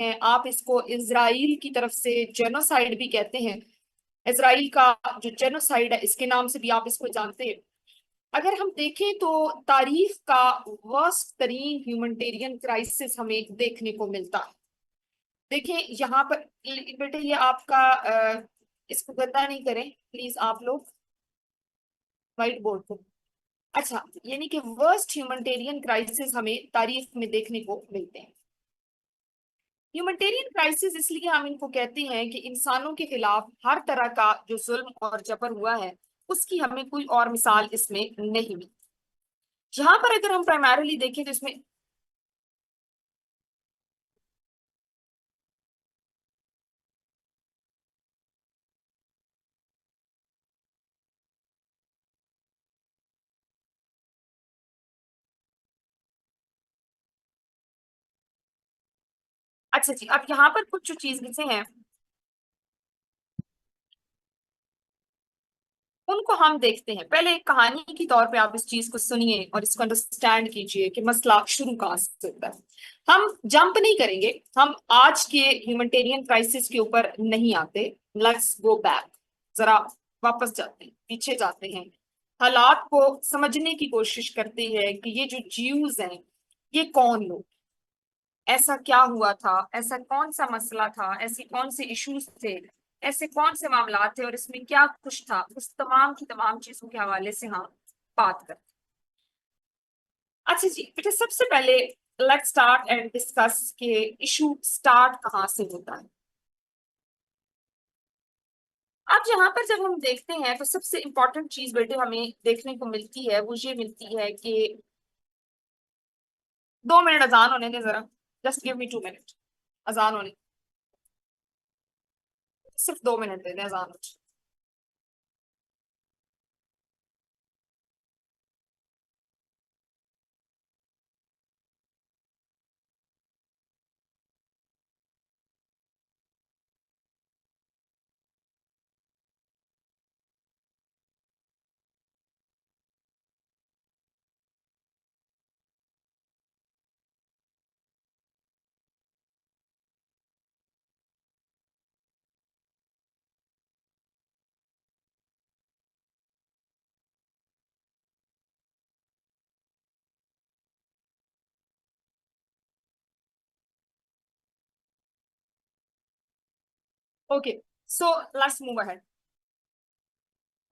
हैं, आप इसको इजराइल की तरफ से जेनोसाइड भी कहते हैं। इजराइल का जो जेनोसाइड है इसके नाम से भी आप इसको जानते हैं। अगर हम देखें तो तारीख का वर्स्ट तरीन ह्यूमैनिटेरियन क्राइसिस हमें देखने को मिलता है। देखिए यहाँ पर बेटे ये आपका इसको गंदा नहीं करें प्लीज आप लोग, व्हाइट बोर्ड को। अच्छा, यानी कि वर्स्ट ह्यूमैनिटेरियन क्राइसिस हमें तारीख में देखने को मिलते हैं। ह्यूमैनिटेरियन क्राइसिस इसलिए हम इनको कहते हैं कि इंसानों के खिलाफ हर तरह का जो जुल्म और जबर हुआ है उसकी हमें कोई और मिसाल इसमें नहीं मिली। यहाँ पर अगर हम प्राइमरली देखें तो इसमें अच्छा जी, अब यहाँ पर कुछ जो चीजें हैं उनको हम देखते हैं। पहले एक कहानी की तौर पे आप इस चीज को सुनिए और इसको अंडरस्टैंड कीजिए कि मसला शुरू कहाँ से होता है। हम जंप नहीं करेंगे, हम आज के ह्यूमैनिटेरियन क्राइसिस के ऊपर नहीं आते। लेट्स गो बैक, जरा वापस जाते हैं, पीछे जाते हैं, हालात को समझने की कोशिश करते हैं कि ये जो ज्यूज हैं ये कौन लोग, ऐसा क्या हुआ था, ऐसा कौन सा मसला था, ऐसी कौन से इश्यूज थे, ऐसे कौन से मामला थे और इसमें क्या कुछ था, उस तमाम की तमाम चीजों के हवाले से हम बात करते हैं। अच्छा जी बेटा, सबसे पहले लेट्स स्टार्ट एंड डिस्कस के इशू स्टार्ट कहाँ से होता है। अब यहाँ पर जब हम देखते हैं तो सबसे इंपॉर्टेंट चीज बेटे हमें देखने को मिलती है, वो ये मिलती है कि 2 मिनट अजान होने दें जरा, जस्ट गिव मी 2 मिनट अजान होने, सिर्फ 2 मिनट दे दें अजान होने। Okay, so let's move ahead.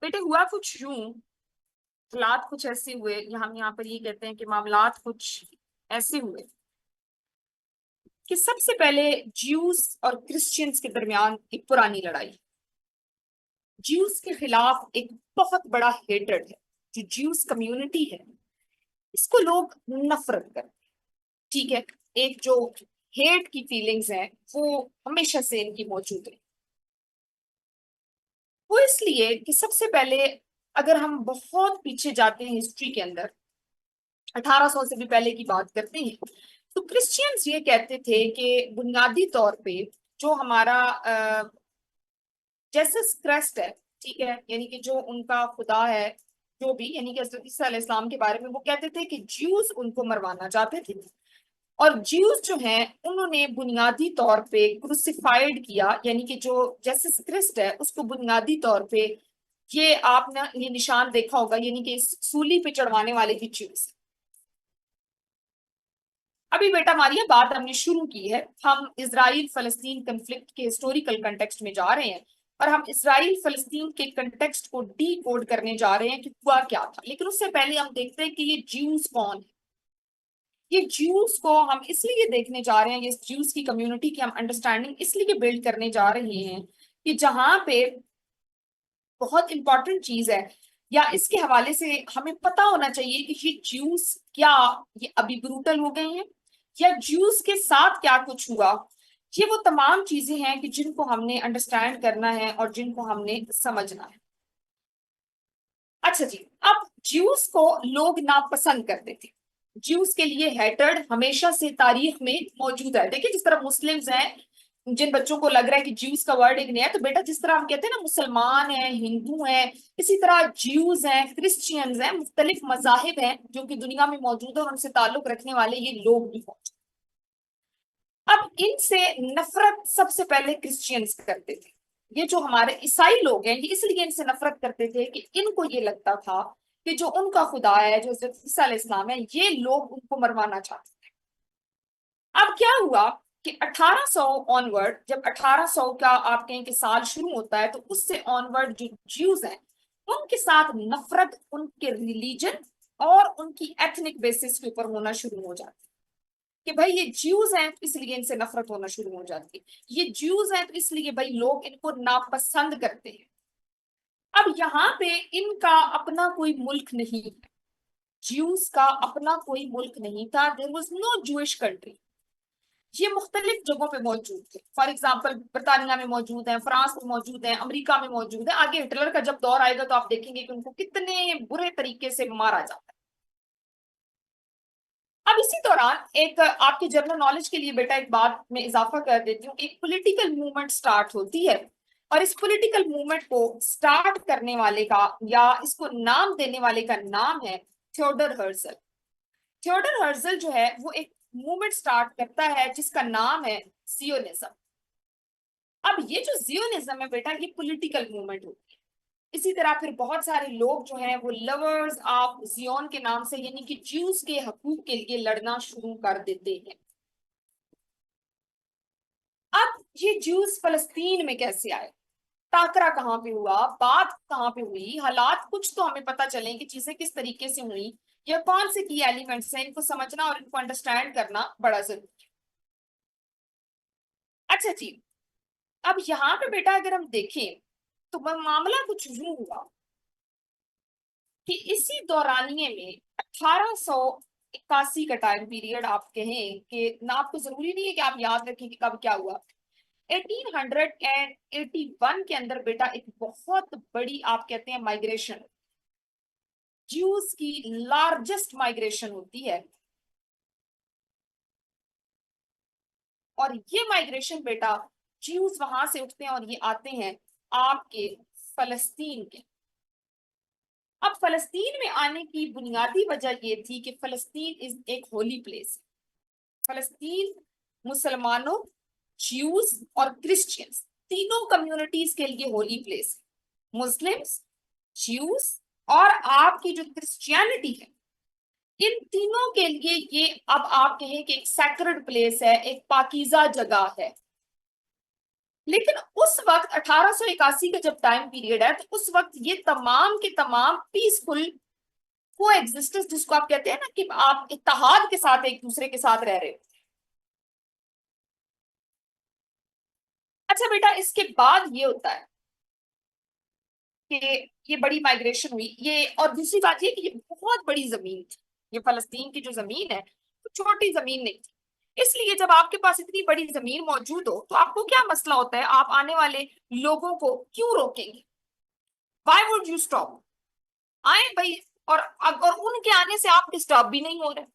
बेटे हुआ कुछ यूं, हालात कुछ ऐसे हुए, हम यहाँ पर ये कहते हैं कि मामलात कुछ ऐसे हुए कि सबसे पहले ज्यूस और क्रिश्चियंस के दरमियान एक पुरानी लड़ाई, ज्यूस के खिलाफ एक बहुत बड़ा हेट्रेड है। जो ज्यूस कम्युनिटी है इसको लोग नफरत करते हैं, ठीक है। एक जो हेट की फीलिंग्स है वो हमेशा से इनकी मौजूद है। वो इसलिए कि सबसे पहले अगर हम बहुत पीछे जाते हैं हिस्ट्री के अंदर, 1800 से भी पहले की बात करते हैं, तो क्रिश्चियंस ये कहते थे कि बुनियादी तौर पे जो हमारा जेसस क्राइस्ट है, ठीक है, यानी कि जो उनका खुदा है, जो भी, यानी कि हजरत ईसा अलैहिस्सलाम के बारे में वो कहते थे कि ज्यूज उनको मरवाना चाहते थे। और ज्यूज जो हैं उन्होंने बुनियादी तौर पे क्रूसिफाइड किया, यानी कि जो जेसस क्रिस्ट है उसको बुनियादी तौर पे, ये आपने ये निशान देखा होगा, यानी कि इस सूली पे चढ़वाने वाले भी ज्यूज। अभी बेटा हमारी ये बात हमने शुरू की है, हम इसराइल फलस्तीन कंफ्लिक्ट के हिस्टोरिकल कंटेक्स्ट में जा रहे हैं और हम इसराइल फलस्तीन के कंटेक्स्ट को डी कोड करने जा रहे हैं कि हुआ क्या था। लेकिन उससे पहले हम देखते हैं कि ये ज्यूज कौन है। ये ज्यूज को हम इसलिए देखने जा रहे हैं, ये ज्यूज की कम्युनिटी की हम अंडरस्टैंडिंग इसलिए बिल्ड करने जा रहे हैं कि जहां पे बहुत इंपॉर्टेंट चीज है, या इसके हवाले से हमें पता होना चाहिए कि ये ज्यूस क्या ये अभी ब्रूटल हो गए हैं, या ज्यूस के साथ क्या कुछ हुआ। ये वो तमाम चीजें हैं कि जिनको हमने अंडरस्टैंड करना है और जिनको हमने समझना है। अच्छा जी, अब ज्यूस को लोग नापसंद करते थे, ज्यूस के लिए हेटर्ड हमेशा से तारीख में मौजूद है। देखिए जिस तरह मुस्लिम्स हैं, जिन बच्चों को लग रहा है कि ज्यूस का वर्ड एक नया है, तो बेटा जिस तरह हम कहते हैं ना मुसलमान हैं, हिंदू हैं, इसी तरह ज्यूज हैं, क्रिश्चियंस हैं, मुख्तलिफ मजाहिब हैं जो कि दुनिया में मौजूद है और उनसे ताल्लुक रखने वाले ये लोग भी मौजूद। अब इनसे नफरत सबसे पहले क्रिश्चियंस करते थे। ये जो हमारे ईसाई लोग हैं, ये इसलिए इनसे नफरत करते थे कि इनको ये लगता था कि जो उनका खुदा है, जो हज़रत ईसा अलैहिस्सलाम है, ये लोग उनको मरवाना चाहते थे। अब क्या हुआ कि 1800 ऑनवर्ड, जब 1800 का आप कहें कि साल शुरू होता है, तो उससे ऑनवर्ड जो ज्यूज हैं, उनके साथ नफरत उनके रिलीजन और उनकी एथनिक बेसिस के ऊपर होना शुरू हो जाती है। कि भाई ये ज्यूज हैं तो इसलिए इनसे नफरत होना शुरू हो जाती है, ये ज्यूज हैं तो इसलिए भाई लोग इनको नापसंद करते हैं। अब यहाँ पे इनका अपना कोई मुल्क नहीं है, ज्यूज का अपना कोई मुल्क नहीं था, there was no Jewish country. ये मुख्तलिफ जगहों पे मौजूद थे, फॉर एग्जाम्पल बरतानिया में मौजूद है, फ्रांस में मौजूद है, अमेरिका में मौजूद है। आगे हिटलर का जब दौर आएगा तो आप देखेंगे कि उनको कितने बुरे तरीके से मारा जाता है। अब इसी दौरान एक आपके जनरल नॉलेज के लिए बेटा एक बात में इजाफा कर देती हूँ, एक पॉलिटिकल मूवमेंट स्टार्ट होती है, और इस पॉलिटिकल मूवमेंट को स्टार्ट करने वाले का या इसको नाम देने वाले का नाम है थियोडर हर्जल। थियोडर हर्जल जो है वो एक मूवमेंट स्टार्ट करता है जिसका नाम है जियोनिज्म। अब ये जो जियोनिज्म है बेटा, ये पॉलिटिकल मूवमेंट होती है। इसी तरह फिर बहुत सारे लोग जो हैं वो लवर्स ऑफ जियोन के नाम से, यानी कि ज्यूज के हकूक के लिए लड़ना शुरू कर देते हैं। अब ये ज्यूज फलस्तीन में कैसे आए, टाकरा कहाँ पे हुआ, बात कहाँ पे हुई, हालात कुछ तो हमें पता चले कि चीजें किस तरीके से हुई, या कौन से की एलिमेंट्स हैं, इनको समझना और इनको अंडरस्टैंड करना बड़ा जरूरी है। अच्छा जी, अब यहाँ पे बेटा अगर हम देखें तो मामला कुछ यूं हुआ कि इसी दौरानिए में 1881 का टाइम पीरियड, आप कहें कि ना, आपको जरूरी नहीं है कि आप याद रखें कि कब क्या हुआ। 1881 के अंदर बेटा एक बहुत बड़ी, आप कहते हैं, माइग्रेशन, ज्यूज की लार्जेस्ट माइग्रेशन होती है। और ये माइग्रेशन बेटा, ज्यूज वहां से उठते हैं और ये आते हैं आपके फलस्तीन के। अब फलस्तीन में आने की बुनियादी वजह यह थी कि फलस्तीन इज एक होली प्लेस। फलस्तीन मुसलमानों, ज्यूज और क्रिश्चियंस, तीनों कम्युनिटीज के लिए होली प्लेस है। मुस्लिम्स, ज्यूज और आपकी जो क्रिश्चियनिटी है, इन तीनों के लिए ये, अब आप कहें कि एक सैक्रेड प्लेस है, एक पाकीज़ा जगह है। लेकिन उस वक्त 1881 का जब टाइम पीरियड है, तो उस वक्त ये तमाम के तमाम पीसफुल को एग्जिस्टेंस, जिसको आप कहते हैं ना कि आप इत्तेहाद के साथ एक दूसरे के साथ रह रहे हो। अच्छा बेटा, इसके बाद ये होता है कि ये बड़ी माइग्रेशन हुई, ये, और दूसरी बात ये कि ये बहुत बड़ी जमीन थी। ये फलस्तीन की जो जमीन है तो छोटी जमीन नहीं थी। इसलिए जब आपके पास इतनी बड़ी जमीन मौजूद हो तो आपको क्या मसला होता है, आप आने वाले लोगों को क्यों रोकेंगे? Why would you stop? आए भाई, और उनके आने से आप डिस्टर्ब भी नहीं हो रहे।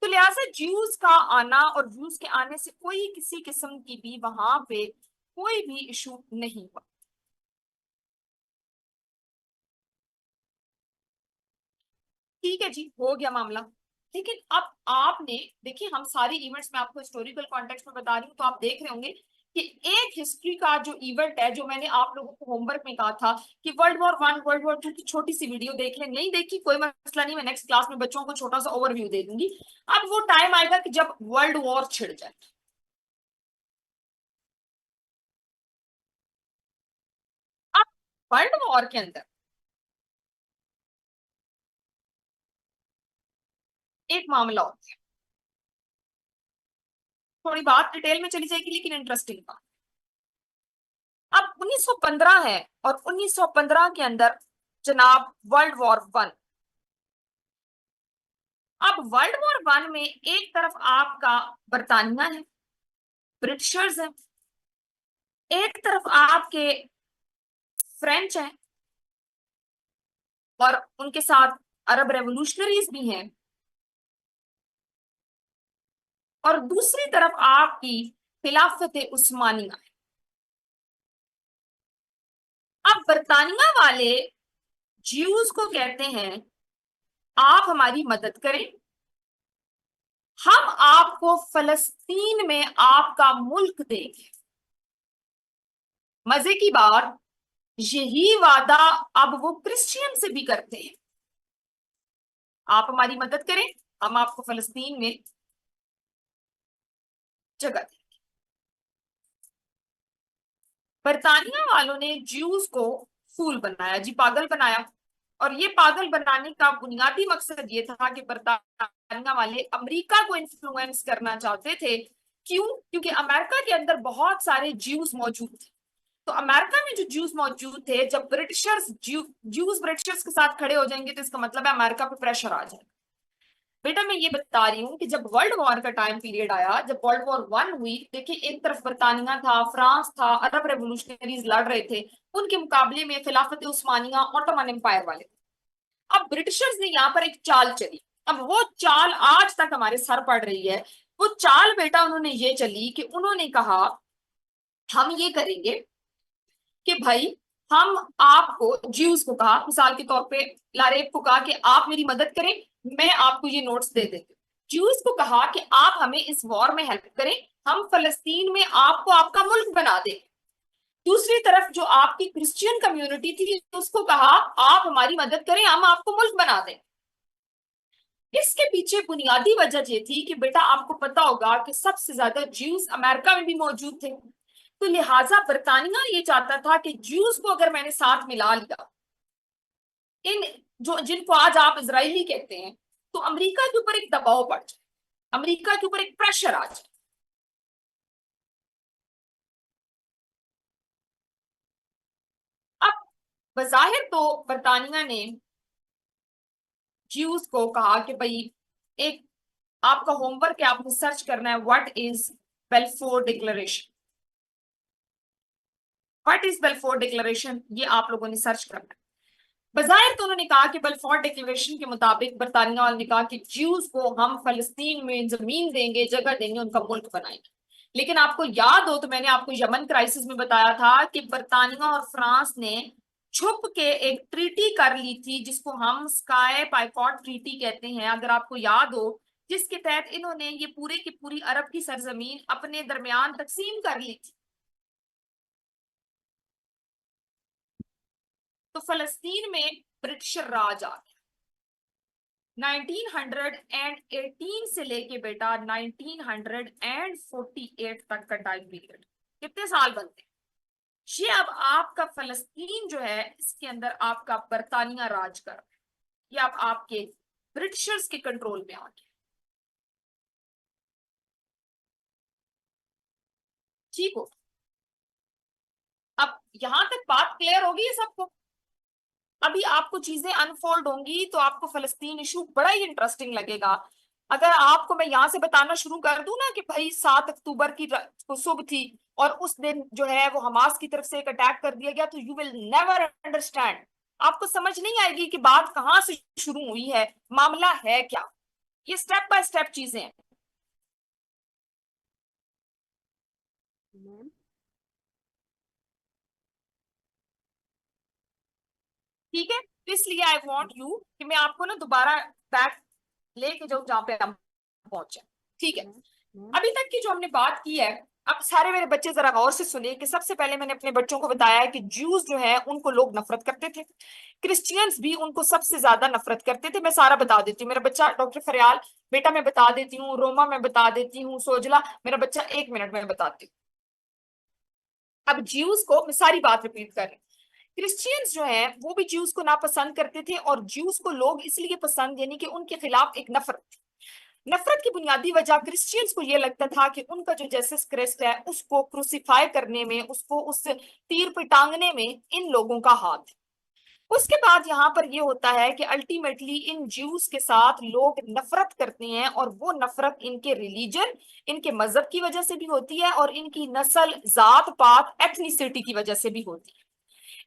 तो लिहाजा ज्यूज का आना और ज्यूज के आने से कोई किसी किस्म की भी वहां पे कोई भी इशू नहीं हुआ। ठीक है जी, हो गया मामला। लेकिन अब आपने देखिए, हम सारे इवेंट्स में आपको हिस्टोरिकल कॉन्टेक्स्ट में बता रही हूँ, तो आप देख रहे होंगे कि एक हिस्ट्री का जो इवेंट है, जो मैंने आप लोगों को होमवर्क में कहा था कि वर्ल्ड वॉर 1, वर्ल्ड वॉर 2 की छोटी सी वीडियो देख लें, नहीं देखी कोई मसला नहीं, मैं नेक्स्ट क्लास में बच्चों को छोटा सा ओवरव्यू दे दूंगी। अब वो टाइम आएगा कि जब वर्ल्ड वॉर छिड़ जाए। अब वर्ल्ड वॉर के अंदर एक मामला होता है, थोड़ी बात डिटेल में चली जाएगी लेकिन इंटरेस्टिंग बात। अब 1915 है, और 1915 के अंदर जनाब वर्ल्ड वॉर 1। अब वर्ल्ड वॉर 1 में एक तरफ आपका बरतानिया है, ब्रिटिशर्स है, एक तरफ आपके फ्रेंच हैं, और उनके साथ अरब रेवोल्यूशनरीज भी हैं, और दूसरी तरफ आपकी खिलाफत उस्मानिया है। अब बरतानिया वाले ज्यूज को कहते हैं आप हमारी मदद करें, हम आपको फलस्तीन में आपका मुल्क देंगे। मजे की बात, यही वादा अब वो क्रिश्चियन से भी करते हैं। आप हमारी मदद करें, हम आपको फलस्तीन में जगह दें। बरतानिया वालों ने ज्यूज को फूल बनाया जी, पागल बनाया। और ये पागल बनाने का बुनियादी मकसद ये था कि बरतानिया वाले अमेरिका को इन्फ्लुएंस करना चाहते थे। क्यों? क्योंकि अमेरिका के अंदर बहुत सारे ज्यूज मौजूद थे। तो अमेरिका में जो ज्यूज मौजूद थे, जब ज्यूज ब्रिटिशर्स के साथ खड़े हो जाएंगे तो इसका मतलब है अमेरिका पे प्रेशर आ जाएगा। बेटा मैं ये बता रही हूँ कि जब वर्ल्ड वॉर का टाइम पीरियड आया, जब वर्ल्ड वॉर वन हुई, देखिए एक तरफ बरतानिया था, फ्रांस था, अरब रेवोल्यूशनरीज लड़ रहे थे, उनके मुकाबले में खिलाफत उस्मानिया, ऑटोमन एम्पायर वाले। अब ब्रिटिशर्स ने यहाँ पर एक चाल चली। अब वो चाल आज तक हमारे सर पड़ रही है। वो चाल बेटा उन्होंने ये चली कि उन्होंने कहा हम ये करेंगे कि भाई हम आपको, ज्यूज को कहा, मिसाल के तौर पे लारेब को कहा कि आप मेरी मदद करें, मैं आपको ये नोट्स दे देती हूँ। ज्यूज को कहा कि आप हमें इस वॉर में हेल्प करें, हम फलस्तीन में आपको आपका मुल्क बना दें। दूसरी तरफ जो आपकी क्रिश्चियन कम्युनिटी थी उसको कहा आप हमारी मदद करें, हम आपको मुल्क बना दें। इसके पीछे बुनियादी वजह ये थी कि बेटा आपको पता होगा कि सबसे ज्यादा ज्यूज अमेरिका में भी मौजूद थे। तो लिहाजा बरतानिया ये चाहता था कि ज्यूज को अगर मैंने साथ मिला लिया, इन जो जिनको आज आप इजरायली कहते हैं, तो अमेरिका के ऊपर एक दबाव पड़ जाए, अमेरिका के ऊपर एक प्रेशर आ जाए। अब बजाहिर तो बरतानिया ने ज्यूज को कहा कि भाई एक आपका होमवर्क है, आपने सर्च करना है what is Balfour declaration. What is Balfour declaration, ये आप लोगों ने सर्च करना है। बजाहिर तो उन्होंने कहा कि बेल्फोर डिक्लेरेशन के मुताबिक बरतानिया वालों ने कहा कि ज्यूज को हम फलस्तीन में जमीन देंगे, जगह देंगे, उनका मुल्क बनाएंगे। लेकिन आपको याद हो तो मैंने आपको यमन क्राइसिस में बताया था कि बरतानिया और फ्रांस ने छुप के एक ट्रीटी कर ली थी जिसको हम स्काई पाइकॉट ट्रीटी कहते हैं, अगर आपको याद हो, जिसके तहत इन्होंने ये पूरे की पूरी अरब की सरजमीन अपने दरमियान तकसीम कर ली थी। तो फलस्तीन में ब्रिटिश राज आ गया। 1918 से लेके बेटा 1948 तक का टाइम पीरियड, कितने साल बनते हैं ये? अब आपका फलस्तीन जो है इसके अंदर आपका बरतानिया राज कर रहा है, ये अब आपके ब्रिटिशर्स के कंट्रोल में आ गया। ठीक हो? अब यहां तक बात क्लियर होगी है सबको? अभी आपको चीजें अनफोल्ड होंगी तो आपको फलस्तीन इशू बड़ा ही इंटरेस्टिंग लगेगा। अगर आपको मैं यहां से बताना शुरू कर दूं ना कि भाई 7 अक्टूबर की को सुबह थी और उस दिन जो है वो हमास की तरफ से एक अटैक कर दिया गया, तो यू विल नेवर अंडरस्टैंड। आपको समझ नहीं आएगी कि बात कहां से शुरू हुई है, मामला है क्या। ये स्टेप बाय स्टेप चीजें हैं। मैम। ठीक है, तो इसलिए आई वॉन्ट यू कि मैं आपको ना दोबारा बैक लेके जाऊं जहां पे हम पहुंचे। ठीक है, मैम। मैम। अभी तक की जो हमने बात की है, अब सारे मेरे बच्चे जरा गौर से सुनिए कि सबसे पहले मैंने अपने बच्चों को बताया है कि ज्यूज जो है उनको लोग नफरत करते थे, क्रिश्चियंस भी उनको सबसे ज्यादा नफरत करते थे। मैं सारा बता देती हूँ। मेरा बच्चा डॉक्टर फरियाल, बेटा मैं बता देती हूँ, रोमा मैं बता देती हूँ, सोजला मेरा बच्चा, 1 मिनट में बताती हूँ। अब ज्यूज को मैं सारी बात रिपीट कर रही हूँ। क्रिश्चियंस जो है वो भी ज्यूज को नापसंद करते थे, और ज्यूज को लोग इसलिए पसंद, यानी कि उनके खिलाफ एक नफरत थी। नफरत की बुनियादी वजह क्रिश्चियंस को यह लगता था कि उनका जो जेसस क्राइस्ट है उसको क्रूसिफाई करने में, उसको उस तीर पे टांगने में इन लोगों का हाथ है। उसके बाद यहाँ पर यह होता है कि अल्टीमेटली इन ज्यूज के साथ लोग नफरत करते हैं, और वो नफरत इनके रिलीजन, इनके मजहब की वजह से भी होती है, और इनकी नस्ल, जात पात, एथनिसिटी की वजह से भी होती है।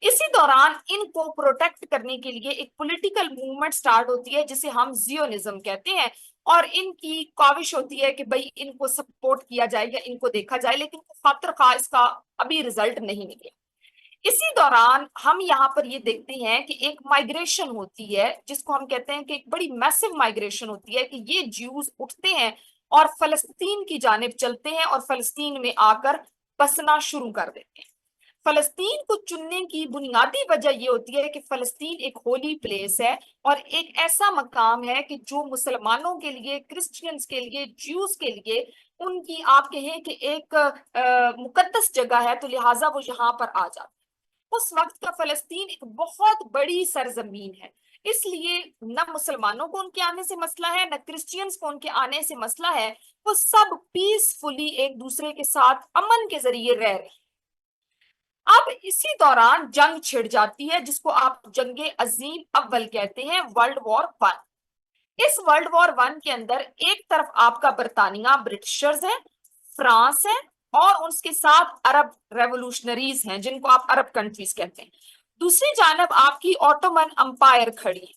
इसी दौरान इनको प्रोटेक्ट करने के लिए एक पॉलिटिकल मूवमेंट स्टार्ट होती है जिसे हम जियोनिज्म कहते हैं, और इनकी काविश होती है कि भाई इनको सपोर्ट किया जाए या इनको देखा जाए, लेकिन खातिर खा इसका अभी रिजल्ट नहीं निकला। इसी दौरान हम यहाँ पर ये देखते हैं कि एक माइग्रेशन होती है जिसको हम कहते हैं कि एक बड़ी मैसिव माइग्रेशन होती है, कि ये ज्यूज उठते हैं और फलस्तीन की जानिब चलते हैं और फलस्तीन में आकर बसना शुरू कर देते हैं। फलस्तीन को चुनने की बुनियादी वजह यह होती है कि फलस्तीन एक होली प्लेस है और एक ऐसा मकाम है कि जो मुसलमानों के लिए, क्रिश्चियंस के लिए, ज्यूज के लिए उनकी आप कहें कि एक मुकद्दस जगह है, तो लिहाजा वो यहाँ पर आ जाते हैं। उस वक्त का फलस्तीन एक बहुत बड़ी सरजमीन है, इसलिए न मुसलमानों को उनके आने से मसला है, न क्रिश्चियंस को उनके आने से मसला है। वो सब पीसफुली एक दूसरे के साथ अमन के जरिए रह रहे हैं। अब इसी दौरान जंग छिड़ जाती है, जिसको आप जंगे अजीम अव्वल कहते हैं, वर्ल्ड वॉर वन। इस वर्ल्ड वॉर वन के अंदर एक तरफ आपका बरतानिया, ब्रिटिशर्स है, फ्रांस है और उसके साथ अरब रेवोल्यूशनरीज हैं जिनको आप अरब कंट्रीज कहते हैं। दूसरी जानब आपकी ऑटोमन अंपायर खड़ी है।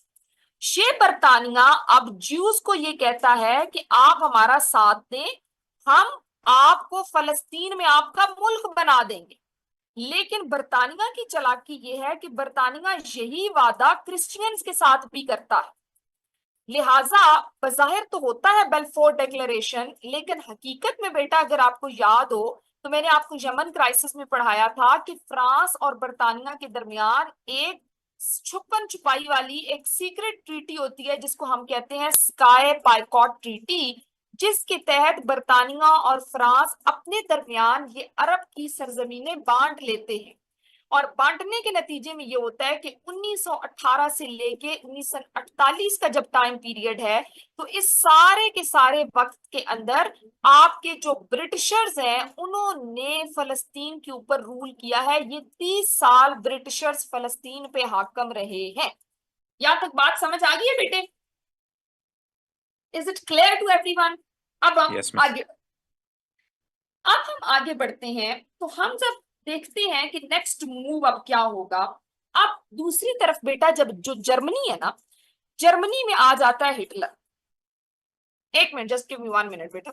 ये बरतानिया अब ज्यूज को ये कहता है कि आप हमारा साथ दें, हम आपको फलस्तीन में आपका मुल्क बना देंगे। लेकिन बरतानिया की चालाकी यह है कि बरतानिया यही वादा क्रिश्चियंस के साथ भी करता है। लिहाजा बज़ाहिर तो होता है बेल्फोर डिक्लेरेशन, लेकिन हकीकत में बेटा अगर आपको याद हो तो मैंने आपको यमन क्राइसिस में पढ़ाया था कि फ्रांस और बरतानिया के दरमियान एक छुपन छुपाई वाली एक सीक्रेट ट्रीटी होती है जिसको हम कहते हैं स्काई बायकॉट ट्रीटी, जिसके तहत बरतानिया और फ्रांस अपने दरमियान ये अरब की सरजमीनें बांट लेते हैं। और बांटने के नतीजे में ये होता है कि 1918 से लेके 1948 का जब टाइम पीरियड है, तो इस सारे के सारे वक्त के अंदर आपके जो ब्रिटिशर्स हैं उन्होंने फलस्तीन के ऊपर रूल किया है। ये 30 साल ब्रिटिशर्स फलस्तीन पे हाकम रहे हैं। यहां तक बात समझ आ गई है बेटे? Is it clear to everyone? अब हम यस मिस। आगे अब हम आगे बढ़ते हैं, तो हम जब देखते हैं कि नेक्स्ट मूव अब क्या होगा। अब दूसरी तरफ बेटा जब जो जर्मनी है ना, जर्मनी में आ जाता है हिटलर। एक minute, just give me 1 minute बेटा।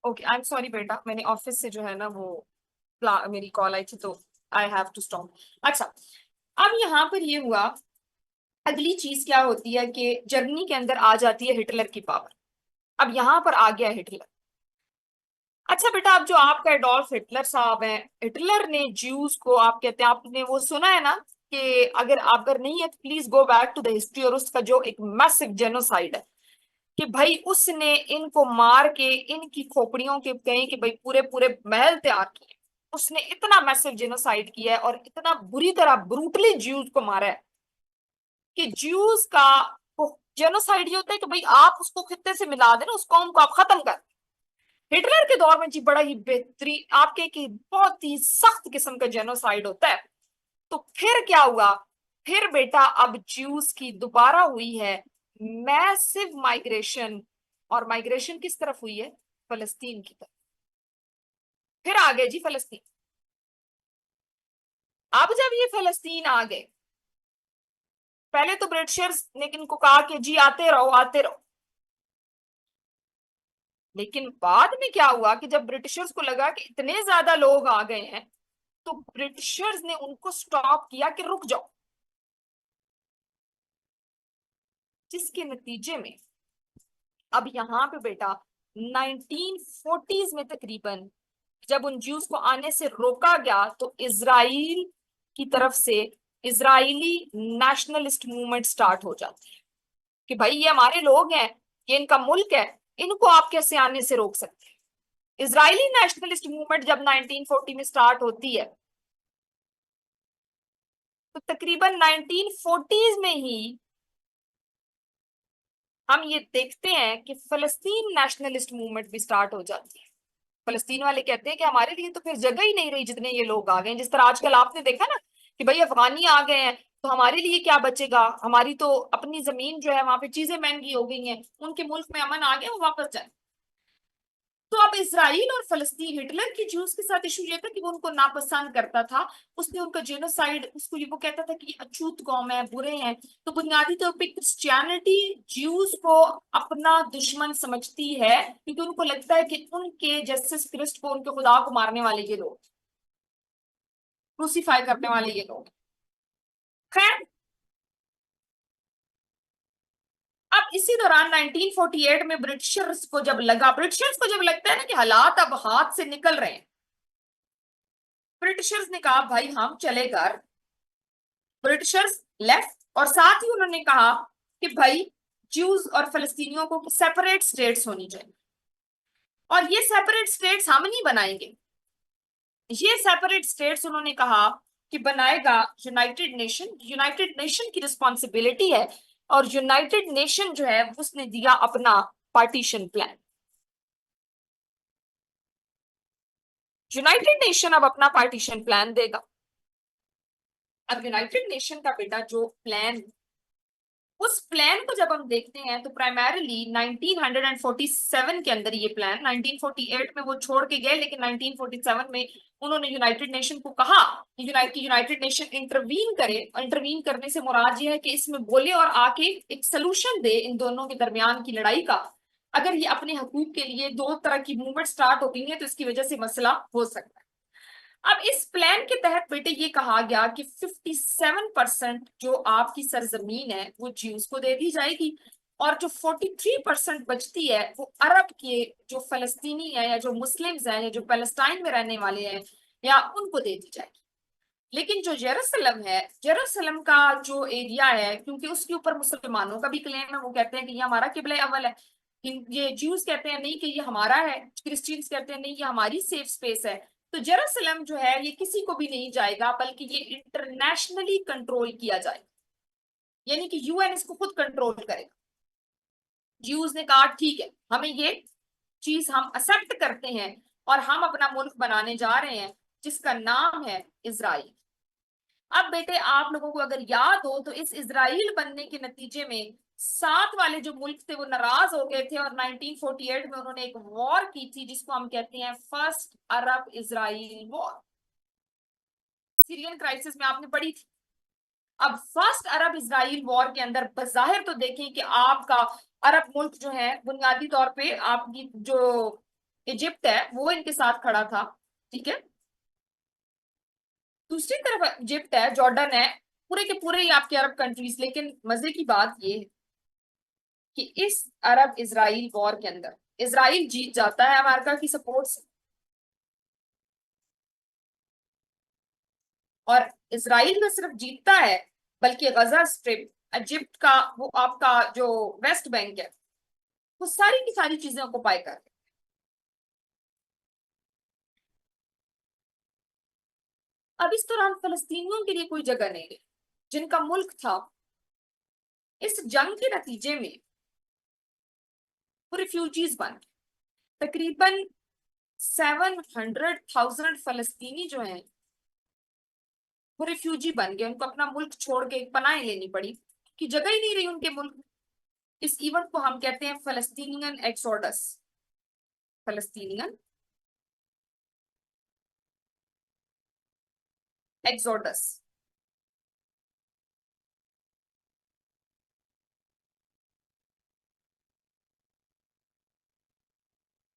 ओके, आई एम सॉरी बेटा, मैंने ऑफिस से जो है ना वो मेरी कॉल आई थी, तो आई हैव टू स्टॉप। अच्छा, अब यहाँ पर ये हुआ, अगली चीज क्या होती है कि जर्मनी के अंदर आ जाती है हिटलर की पावर। अब यहाँ पर आ गया हिटलर। अच्छा बेटा, अब जो आपका एडोल्फ हिटलर साहब हैं, हिटलर ने ज्यूज को, आप कहते हैं, आपने वो सुना है ना कि अगर नहीं है तो please go back to the history, और उसका जो एक मैसिव जेनोसाइड है कि भाई उसने इनको मार के इनकी खोपड़ियों के कहीं कि भाई पूरे पूरे महल तैयार किए। उसने इतना मैसिव जेनोसाइड किया है और इतना बुरी तरह ब्रूटली ज्यूज को मारा है कि ज्यूज का जेनोसाइड ये होता है कि भाई आप उसको खित्ते से मिला देना, उस कौम को आप खत्म कर। हिटलर के दौर में जी बड़ा ही बेहतरीन आपके की बहुत ही सख्त किस्म का जेनोसाइड होता है। तो फिर क्या हुआ, फिर बेटा अब ज्यूस की दोबारा हुई है मैसिव माइग्रेशन। और माइग्रेशन किस तरफ हुई है? फलस्तीन की तरफ। फिर आ गए जी फलस्तीन। अब जब ये फलस्तीन आ गए, पहले तो ब्रिटिशर्स ने इनको कहा कि जी आते रहो आते रहो। लेकिन बाद में क्या हुआ कि जब ब्रिटिशर्स को लगा कि इतने ज्यादा लोग आ गए हैं, तो ब्रिटिशर्स ने उनको स्टॉप किया कि रुक जाओ। जिसके नतीजे में अब यहाँ पे बेटा 1940s में तकरीबन जब उन ज्यूस को आने से रोका गया, तो इजराइल की तरफ से इजरायली नेशनलिस्ट मूवमेंट स्टार्ट हो जाती है कि भाई ये हमारे लोग हैं, ये इनका मुल्क है, इनको आप कैसे आने से रोक सकते हैं। इजरायली नेशनलिस्ट मूवमेंट जब 1940 में स्टार्ट होती है, तो तकरीबन 1940s में ही हम ये देखते हैं कि फलस्तीन नेशनलिस्ट मूवमेंट भी स्टार्ट हो जाती है। फलस्तीन वाले कहते हैं कि हमारे लिए तो फिर जगह ही नहीं रही जितने ये लोग आ गए हैं। जिस तरह आजकल आपने देखा ना कि भाई अफगानी आ गए हैं, तो हमारे लिए क्या बचेगा, हमारी तो अपनी जमीन जो है वहां पे चीजें महंगी हो गई हैं, उनके मुल्क में अमन आ गया, वो वापस जाए। तो अब इसराइल और फलस्तीन, हिटलर की ज्यूस के साथ इशू ये था कि वो उनको नापसंद करता था। उसने उनका जेनोसाइड, उसको ये वो कहता था कि ये अछूत कौम है, बुरे हैं। तो बुनियादी तौर पे क्रिश्चियनिटी ज्यूस को अपना दुश्मन समझती है, क्योंकि उनको लगता है कि उनके जस्टिस क्रिस्ट को, उनके खुदा को मारने वाले ये लोग, क्रूसीफाई करने वाले ये लोग। खैर, अब इसी दौरान 1948 में ब्रिटिशर्स को जब लगता है ना कि हालात अब हाथ से निकल रहे हैं, ब्रिटिशर्स ने कहा भाई हम चले घर। ब्रिटिशर्स लेफ्ट, और साथ ही उन्होंने कहा कि भाई ज्यूज और फलस्तीनियों को सेपरेट स्टेट्स होनी चाहिए, और ये सेपरेट स्टेट्स हम नहीं बनाएंगे। ये सेपरेट स्टेट्स उन्होंने कहा कि बनाएगा यूनाइटेड नेशन। यूनाइटेड नेशन की रिस्पॉन्सिबिलिटी है, और यूनाइटेड नेशन जो है उसने दिया अपना पार्टीशन प्लान। यूनाइटेड नेशन अब अपना पार्टीशन प्लान देगा। अब यूनाइटेड नेशन का बेटा जो प्लान, उस प्लान को जब हम देखते हैं तो प्राइमरीली 1947 के अंदर ये प्लान, 1948 में वो छोड़ के गए, लेकिन 1947 में उन्होंने यूनाइटेड नेशन को कहा कि यूनाइटेड नेशन इंटरवीन करे। और इंटरवीन करने से मुराद ये है कि इसमें बोले और आके एक सोल्यूशन दे इन दोनों के दरमियान की लड़ाई का। अगर ये अपने हकूक के लिए दो तरह की मूवमेंट स्टार्ट होती है, तो इसकी वजह से मसला हो सकता है। अब इस प्लान के तहत बेटे ये कहा गया कि 57% जो आपकी सरजमीन है वो ज्यूज को दे दी जाएगी, और जो 43% बचती है वो अरब के जो फलस्तीनी है, या जो मुस्लिम्स हैं, या जो पैलेस्टाइन में रहने वाले हैं, या उनको दे दी जाएगी। लेकिन जो जेरूसलम है, जेरूसलम का जो एरिया है, क्योंकि उसके ऊपर मुसलमानों का भी क्लेम है, वो कहते हैं कि ये हमारा किबला अव्वल है। ये ज्यूज कहते हैं नहीं कि ये हमारा है, क्रिश्चियंस कहते हैं नहीं ये हमारी सेफ स्पेस है। तो जेरूसलम जो है ये किसी को भी नहीं जाएगा, बल्कि ये इंटरनेशनली कंट्रोल किया जाएगा, यानी कि यूएन इसको खुद कंट्रोल करेगा। ज्यूज ने कहा ठीक है, हमें ये चीज हम एक्सेप्ट करते हैं, और हम अपना मुल्क बनाने जा रहे हैं जिसका नाम है इजराइल। अब बेटे आप लोगों को अगर याद हो, तो इस इजराइल बनने के नतीजे में साथ वाले जो मुल्क थे वो नाराज हो गए थे, और 1948 में उन्होंने एक वॉर की थी जिसको हम कहते हैं फर्स्ट अरब इजराइल वॉर। सीरियन क्राइसिस में आपने पढ़ी थी। अब फर्स्ट अरब इजराइल वॉर के अंदर बजाहिर तो देखें कि आपका अरब मुल्क जो है बुनियादी तौर पे आपकी जो इजिप्ट है वो इनके साथ खड़ा था, ठीक है। दूसरी तरफ इजिप्ट है, जॉर्डन है, पूरे के पूरे ही आपके अरब कंट्रीज। लेकिन मजे की बात ये है कि इस अरब इजराइल वॉर के अंदर इजराइल जीत जाता है अमेरिका की सपोर्ट से, और इजराइल न सिर्फ जीतता है, बल्कि गजा स्ट्रिप, इजिप्ट का वो आपका जो वेस्ट बैंक है, वो सारी की सारी चीजें ऑक्युपाई कर रहे। अब इस दौरान फलस्तीनियों के लिए कोई जगह नहीं रही। जिनका मुल्क था, इस जंग के नतीजे में वो रिफ्यूजीज बन गए। तकरीबन 700,000 फलस्तीनी जो हैं वो रिफ्यूजी बन गए, उनको अपना मुल्क छोड़ के पनाह लेनी पड़ी कि जगह ही नहीं रही उनके मुल्क। इस इवेंट को हम कहते हैं फलस्तीनियन एक्सोडस। फलस्तीनियन एक्सोडस।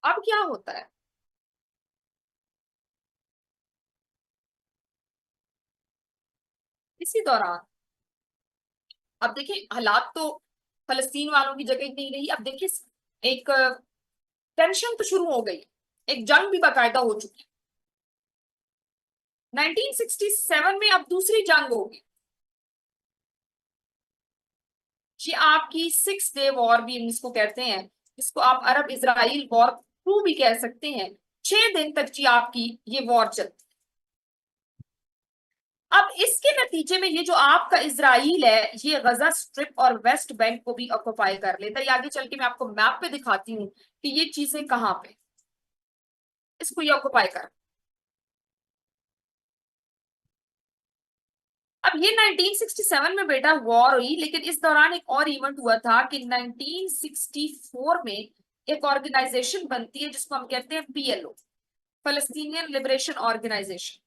अब क्या होता है, इसी दौरान अब देखिए हालात तो फलस्तीन वालों की जगह ही नहीं रही। अब देखिए एक टेंशन तो शुरू हो गई, एक जंग भी बाकायदा हो चुकी। 1967 में अब दूसरी जंग होगी, ये आपकी 6 डे वॉर भी हम इसको कहते हैं, जिसको आप अरब इजराइल वॉर 2 भी कह सकते हैं। 6 दिन तक जी आपकी ये वॉर चलती। अब इसके नतीजे में ये जो आपका इजराइल है ये गजा स्ट्रिप और वेस्ट बैंक को भी ऑक्युपाई कर लेता है। आगे चल के मैं आपको मैप पे दिखाती हूँ कि ये चीजें कहाँ पे इसको ये ऑक्युपाई कर। अब ये 1967 में बेटा वॉर हुई, लेकिन इस दौरान एक और इवेंट हुआ था कि 1964 में एक ऑर्गेनाइजेशन बनती है जिसको हम कहते हैं पीएलओ, फलस्तीनियन लिबरेशन ऑर्गेनाइजेशन।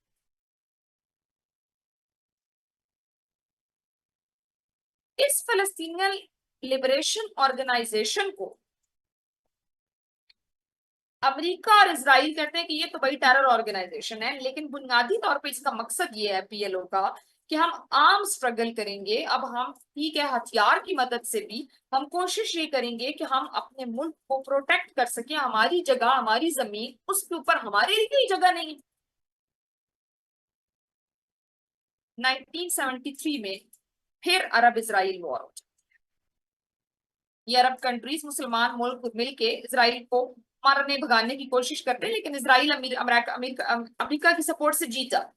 इस फलस्तीनियन लिबरेशन ऑर्गेनाइजेशन को अमेरिका और इसराइल कहते हैं कि ये तो बड़ी टेरर ऑर्गेनाइजेशन है, लेकिन बुनियादी तौर पे इसका मकसद ये है पीएलओ का कि हम आर्म स्ट्रगल करेंगे। अब हम ठीक है हथियार की मदद से भी हम कोशिश ये करेंगे कि हम अपने मुल्क को प्रोटेक्ट कर सके, हमारी जगह हमारी जमीन उसके ऊपर हमारे लिए कोई जगह नहीं है। 1973 में फिर अरब इसराइल वॉर हो। ये अरब कंट्रीज मुसलमान मुल्क मिलके इसराइल को मारने भगाने की कोशिश करते हैं, लेकिन इसराइल अमेरिका की सपोर्ट से जीत जाता।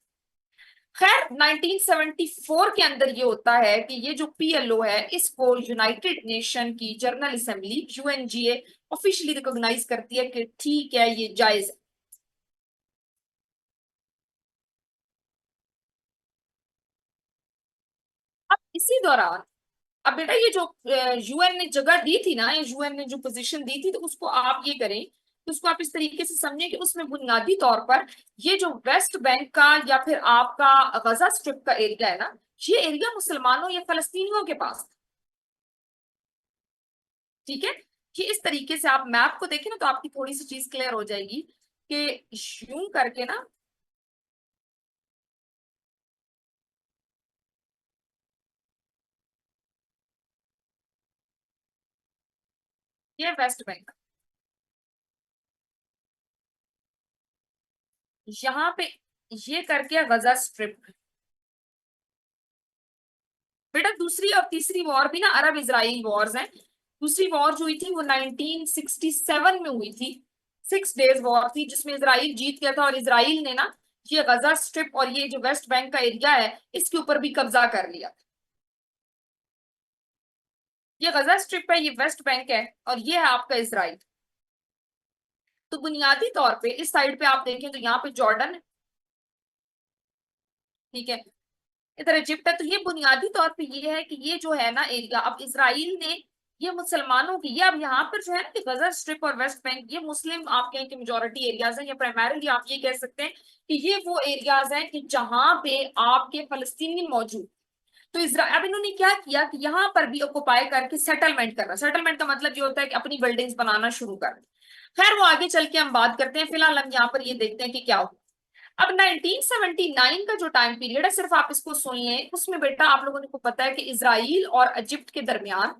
खैर 1974 के अंदर ये होता है कि ये जो पीएलओ है इसको यूनाइटेड नेशन की General Assembly UNGA officially recognise करती है कि ठीक है ये जायज है। अब इसी दौरान अब बेटा ये जो यूएन ने जगह दी थी ना, या यूएन ने जो पोजीशन दी थी, तो उसको आप ये करें तो उसको आप इस तरीके से समझें कि उसमें बुनियादी तौर पर ये जो वेस्ट बैंक का या फिर आपका गजा स्ट्रिप का एरिया है ना, ये एरिया मुसलमानों या फलस्तीनियों के पास था। ठीक है, कि इस तरीके से आप मैप को देखें ना तो आपकी थोड़ी सी चीज क्लियर हो जाएगी कि यूं करके ना ये वेस्ट बैंक, यहाँ पे ये करके गजा स्ट्रिप। बेटा दूसरी और तीसरी वॉर भी ना अरब इजराइल वॉर्स हैं। दूसरी वॉर जो हुई थी वो 1967 में हुई थी, 6 डेज वॉर थी जिसमें इजराइल जीत गया था, और इजराइल ने ना ये गजा स्ट्रिप और ये जो वेस्ट बैंक का एरिया है इसके ऊपर भी कब्जा कर लिया। ये गजा स्ट्रिप है, ये वेस्ट बैंक है, और ये है आपका इसराइल। तो बुनियादी तौर पे इस साइड पे आप देखें तो यहाँ पे जॉर्डन है, ठीक है, इधर इजिप्ट है। तो ये बुनियादी तौर पे ये है कि ये जो है ना एरिया अब इसराइल ने ये मुसलमानों की ये अब यहाँ पर जो है ना कि गजा स्ट्रिप और वेस्ट बैंक ये मुस्लिम आपके यहाँ के मेजोरिटी एरियाज हैं, या प्राइमरीली आप ये कह सकते हैं कि ये वो एरियाज हैं कि जहां पे आपके फलस्तीनी मौजूद। तो इसराइल अब इन्होंने क्या किया कि यहाँ पर भी ऑक्युपाई करके सेटलमेंट करना, सेटलमेंट का मतलब ये होता है कि अपनी बिल्डिंग्स बनाना शुरू कर। खैर वो आगे चल के हम बात करते हैं, फिलहाल हम यहाँ पर ये देखते हैं कि क्या हुआ। अब 1979 का जो टाइम पीरियड है सिर्फ आप इसको सुन लें, उसमें बेटा आप लोगों को पता है कि इसराइल और इजिप्ट के दरमियान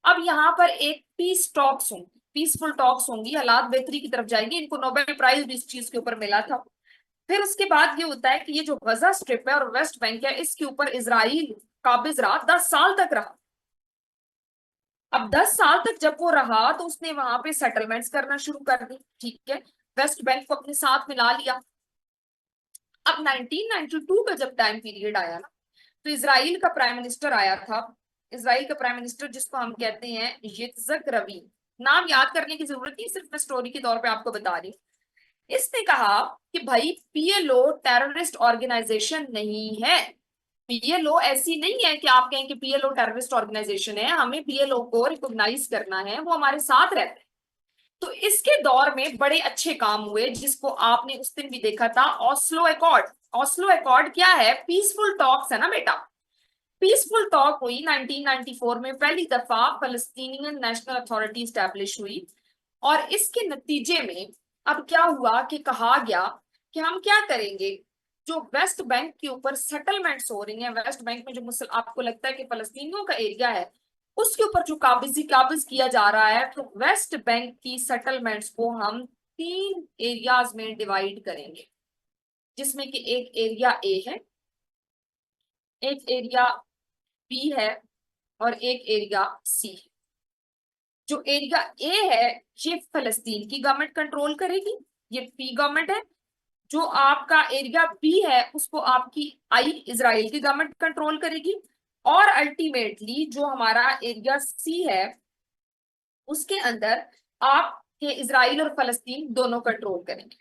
अब यहाँ पर एक पीस टॉक्स होंगी, पीसफुल टॉक्स होंगी, हालात बेहतरी की तरफ जाएंगे। इनको नोबेल प्राइज भी इस चीज के ऊपर मिला था। फिर उसके बाद ये होता है कि ये जो गजा स्ट्रिप है और वेस्ट बैंक है इसके ऊपर इसराइल काबिज रहा 10 साल तक रहा। अब 10 साल तक जब वो रहा तो उसने वहां पे सेटलमेंट्स करना शुरू कर दी, ठीक है, वेस्ट बैंक को अपने साथ मिला लिया। अब 1992 का जब टाइम पीरियड आया ना, तो इसराइल का प्राइम मिनिस्टर आया था इजराइल का प्राइम मिनिस्टर जिसको हम कहते हैं यित्जक रवीन, नाम याद करने की जरूरत नहीं, सिर्फ मैं स्टोरी के तौर पे आपको बता रही हूँ। इसने कहा कि भाई पीएलओ टेररिस्ट ऑर्गेनाइजेशन नहीं है। पीएलओ ऐसी नहीं है कि आप कहें कि पीएलओ टेररिस्ट ऑर्गेनाइजेशन है, हमें पीएलओ को रिकॉग्नाइज करना है, वो हमारे साथ रहते हैं। तो इसके दौर में बड़े अच्छे काम हुए जिसको आपने उस दिन भी देखा था, ऑस्लो अकॉर्ड। ऑस्लो अकॉर्ड क्या है? पीसफुल टॉक्स है ना बेटा। पीसफुल टॉक हुई 1994 में, पहली दफा फलस्तीनियन नेशनल अथॉरिटी स्टैब्लिश हुई। और इसके नतीजे में अब क्या हुआ कि कहा गया कि हम क्या करेंगे, जो वेस्ट बैंक के ऊपर सेटलमेंट्स हो रही हैं, वेस्ट बैंक में जो मुसल आपको लगता है कि फलस्तीनियों का एरिया है, उसके ऊपर जो काबिज किया जा रहा है, तो वेस्ट बैंक की सेटलमेंट्स को हम 3 एरियाज में डिवाइड करेंगे, जिसमें कि एक एरिया ए है, एक एरिया बी है, और एक एरिया सी है। जो एरिया ए है ये फलस्तीन की गवर्नमेंट कंट्रोल करेगी, ये पी गवर्नमेंट है। जो आपका एरिया बी है उसको आपकी आई इजराइल की गवर्नमेंट कंट्रोल करेगी। और अल्टीमेटली जो हमारा एरिया सी है उसके अंदर आपके इजराइल और फलस्तीन दोनों कंट्रोल करेंगे।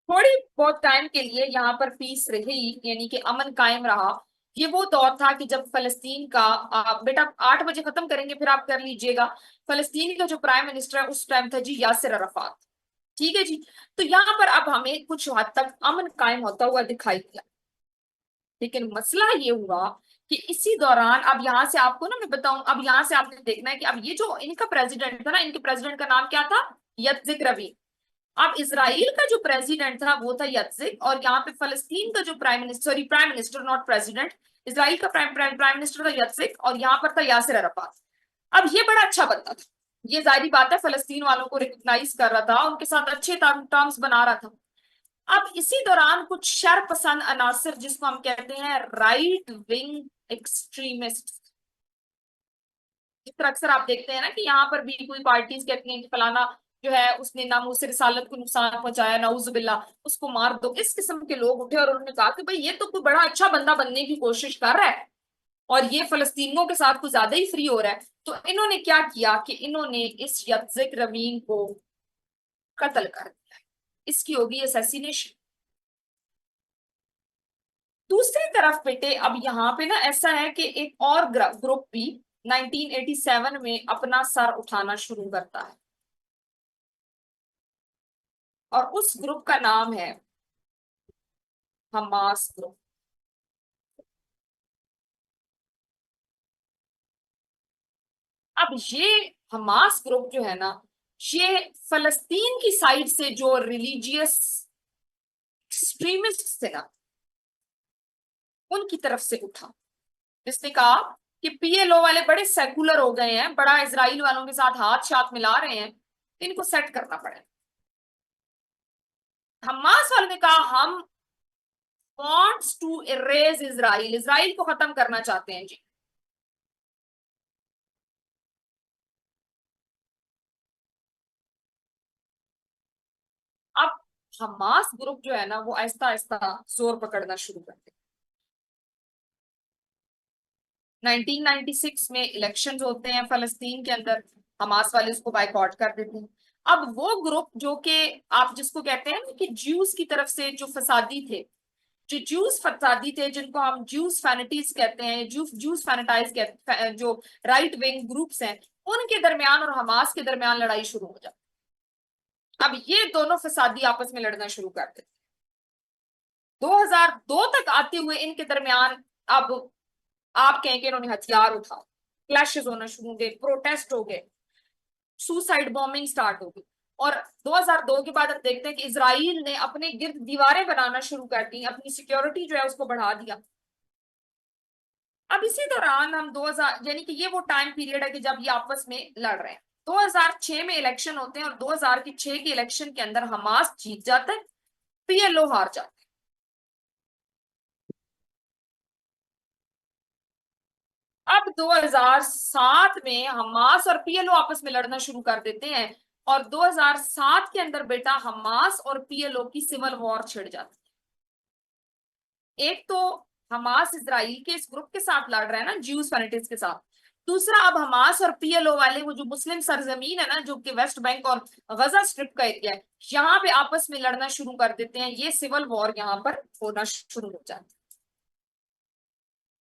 थोड़ी बहुत टाइम के लिए यहाँ पर पीस रही, यानी कि अमन कायम रहा। ये वो दौर था कि जब फलस्तीन का बेटा 8 बजे खत्म करेंगे फिर आप कर लीजिएगा। फलस्तीन का जो प्राइम मिनिस्टर है उस टाइम था जी यासिर अराफात। ठीक है जी। तो यहाँ पर अब हमें कुछ हद तक अमन कायम होता हुआ दिखाई दिया। लेकिन मसला ये हुआ कि इसी दौरान अब यहाँ से आपको ना मैं बताऊं, अब यहाँ से आपने देखना है कि अब ये जो इनका प्रेसिडेंट था ना, इनके प्रेसिडेंट का नाम क्या था? यत्जिक रवी। अब इसराइल का जो प्रेसिडेंट था वो था यत्जिक, और यहाँ पे फलस्तीन का जो prime minister not president, Israel का प्राइम मिनिस्टर था यत्जिक, और यहाँ पर था यासिर अराफात। अब ये बड़ा अच्छा बंदा था, ये जाहिर बात है फलस्तीन वालों को रिकॉग्नाइज कर रहा था, उनके साथ अच्छे टर्म्स बना रहा था। अब इसी दौरान कुछ शर पसंद अनासर जिसको हम कहते हैं राइट विंग एक्सट्रीमिस्ट, जिस तरह अक्सर आप देखते हैं ना कि यहाँ पर भी कोई पार्टीज कहती हैं कि फलाना जो है उसने नामूस रिसालत को नुकसान पहुंचाया, नाउजुबिल्ला, उसको मार दो। इस किस्म के लोग उठे और उन्होंने कहा कि भाई ये तो कोई बड़ा अच्छा बंदा बनने की कोशिश कर रहा है और ये फलस्तीनियों के साथ कुछ ज्यादा ही फ्री हो रहा है। तो इन्होंने क्या किया कि इन्होंने इस यत्जिक रवीन को कत्ल कर दिया, इसकी होगी असैसिनेशन। दूसरी तरफ बेटे अब यहाँ पे ना ऐसा है कि एक और ग्रुप भी 1987 में अपना सर उठाना शुरू करता है, और उस ग्रुप का नाम है हमास ग्रुप। अब ये हमास ग्रुप जो है ना, ये फलस्तीन की साइड से जो रिलीजियस एक्सट्रीमिस्ट थे ना उनकी तरफ से उठा, जिसने कहा कि पीएलओ वाले बड़े सेकुलर हो गए हैं, बड़ा इजराइल वालों के साथ हाथ साथ मिला रहे हैं, इनको सेट करना पड़ेगा। हमास वालों ने कहा हम wants to erase Israel, Israel को खत्म करना चाहते हैं जी। अब हमास ग्रुप जो है ना वो आहिस्ता आहिस्ता जोर पकड़ना शुरू करते। 1996 में इलेक्शंस होते हैं फलस्तीन के अंदर, हमास वाले उसको बाइकआउट कर देते हैं। अब वो ग्रुप जो कि आप जिसको कहते हैं ना कि ज्यूज की तरफ से जो फसादी थे, जो ज्यूज फसादी थे, जिनको हम ज्यूज फैनिटीज कहते हैं, ज्यूज ज्यूज फैनेटाइज कहते हैं, जो राइट विंग ग्रुप्स हैं, उनके दरमियान और हमास के दरमियान लड़ाई शुरू हो जाती। अब ये दोनों फसादी आपस में लड़ना शुरू कर देते। 2002 तक आते हुए इनके दरमियान अब आप कहें कि इन्होंने हथियार उठा, क्लैशेस होना शुरू हो गए, प्रोटेस्ट हो गए, सुसाइड बॉम्बिंग स्टार्ट हो गई। और 2002 के बाद हम देखते हैं कि इसराइल ने अपने गिर्द दीवारें बनाना शुरू कर दी, अपनी सिक्योरिटी जो है उसको बढ़ा दिया। अब इसी दौरान हम 2000 यानी कि ये वो टाइम पीरियड है कि जब ये आपस में लड़ रहे हैं। 2006 में इलेक्शन होते हैं और 2006 के इलेक्शन के अंदर हमास जीत जाता है, पीएलओ हार जाता है। अब 2007 में हमास और पीएलओ आपस में लड़ना शुरू कर देते हैं, और 2007 के अंदर बेटा हमास और पीएलओ की सिविल वॉर छिड़ जाती है। एक तो हमास इसराइल के इस ग्रुप के साथ लड़ रहा है ना, ज्यूज फैनेटिक्स के साथ। दूसरा, अब हमास और पीएलओ वाले, वो जो मुस्लिम सरजमीन है ना, जो कि वेस्ट बैंक और गजा स्ट्रिप का एरिया है, यहाँ पे आपस में लड़ना शुरू कर देते हैं। ये सिविल वॉर यहाँ पर होना शुरू हो जाता है।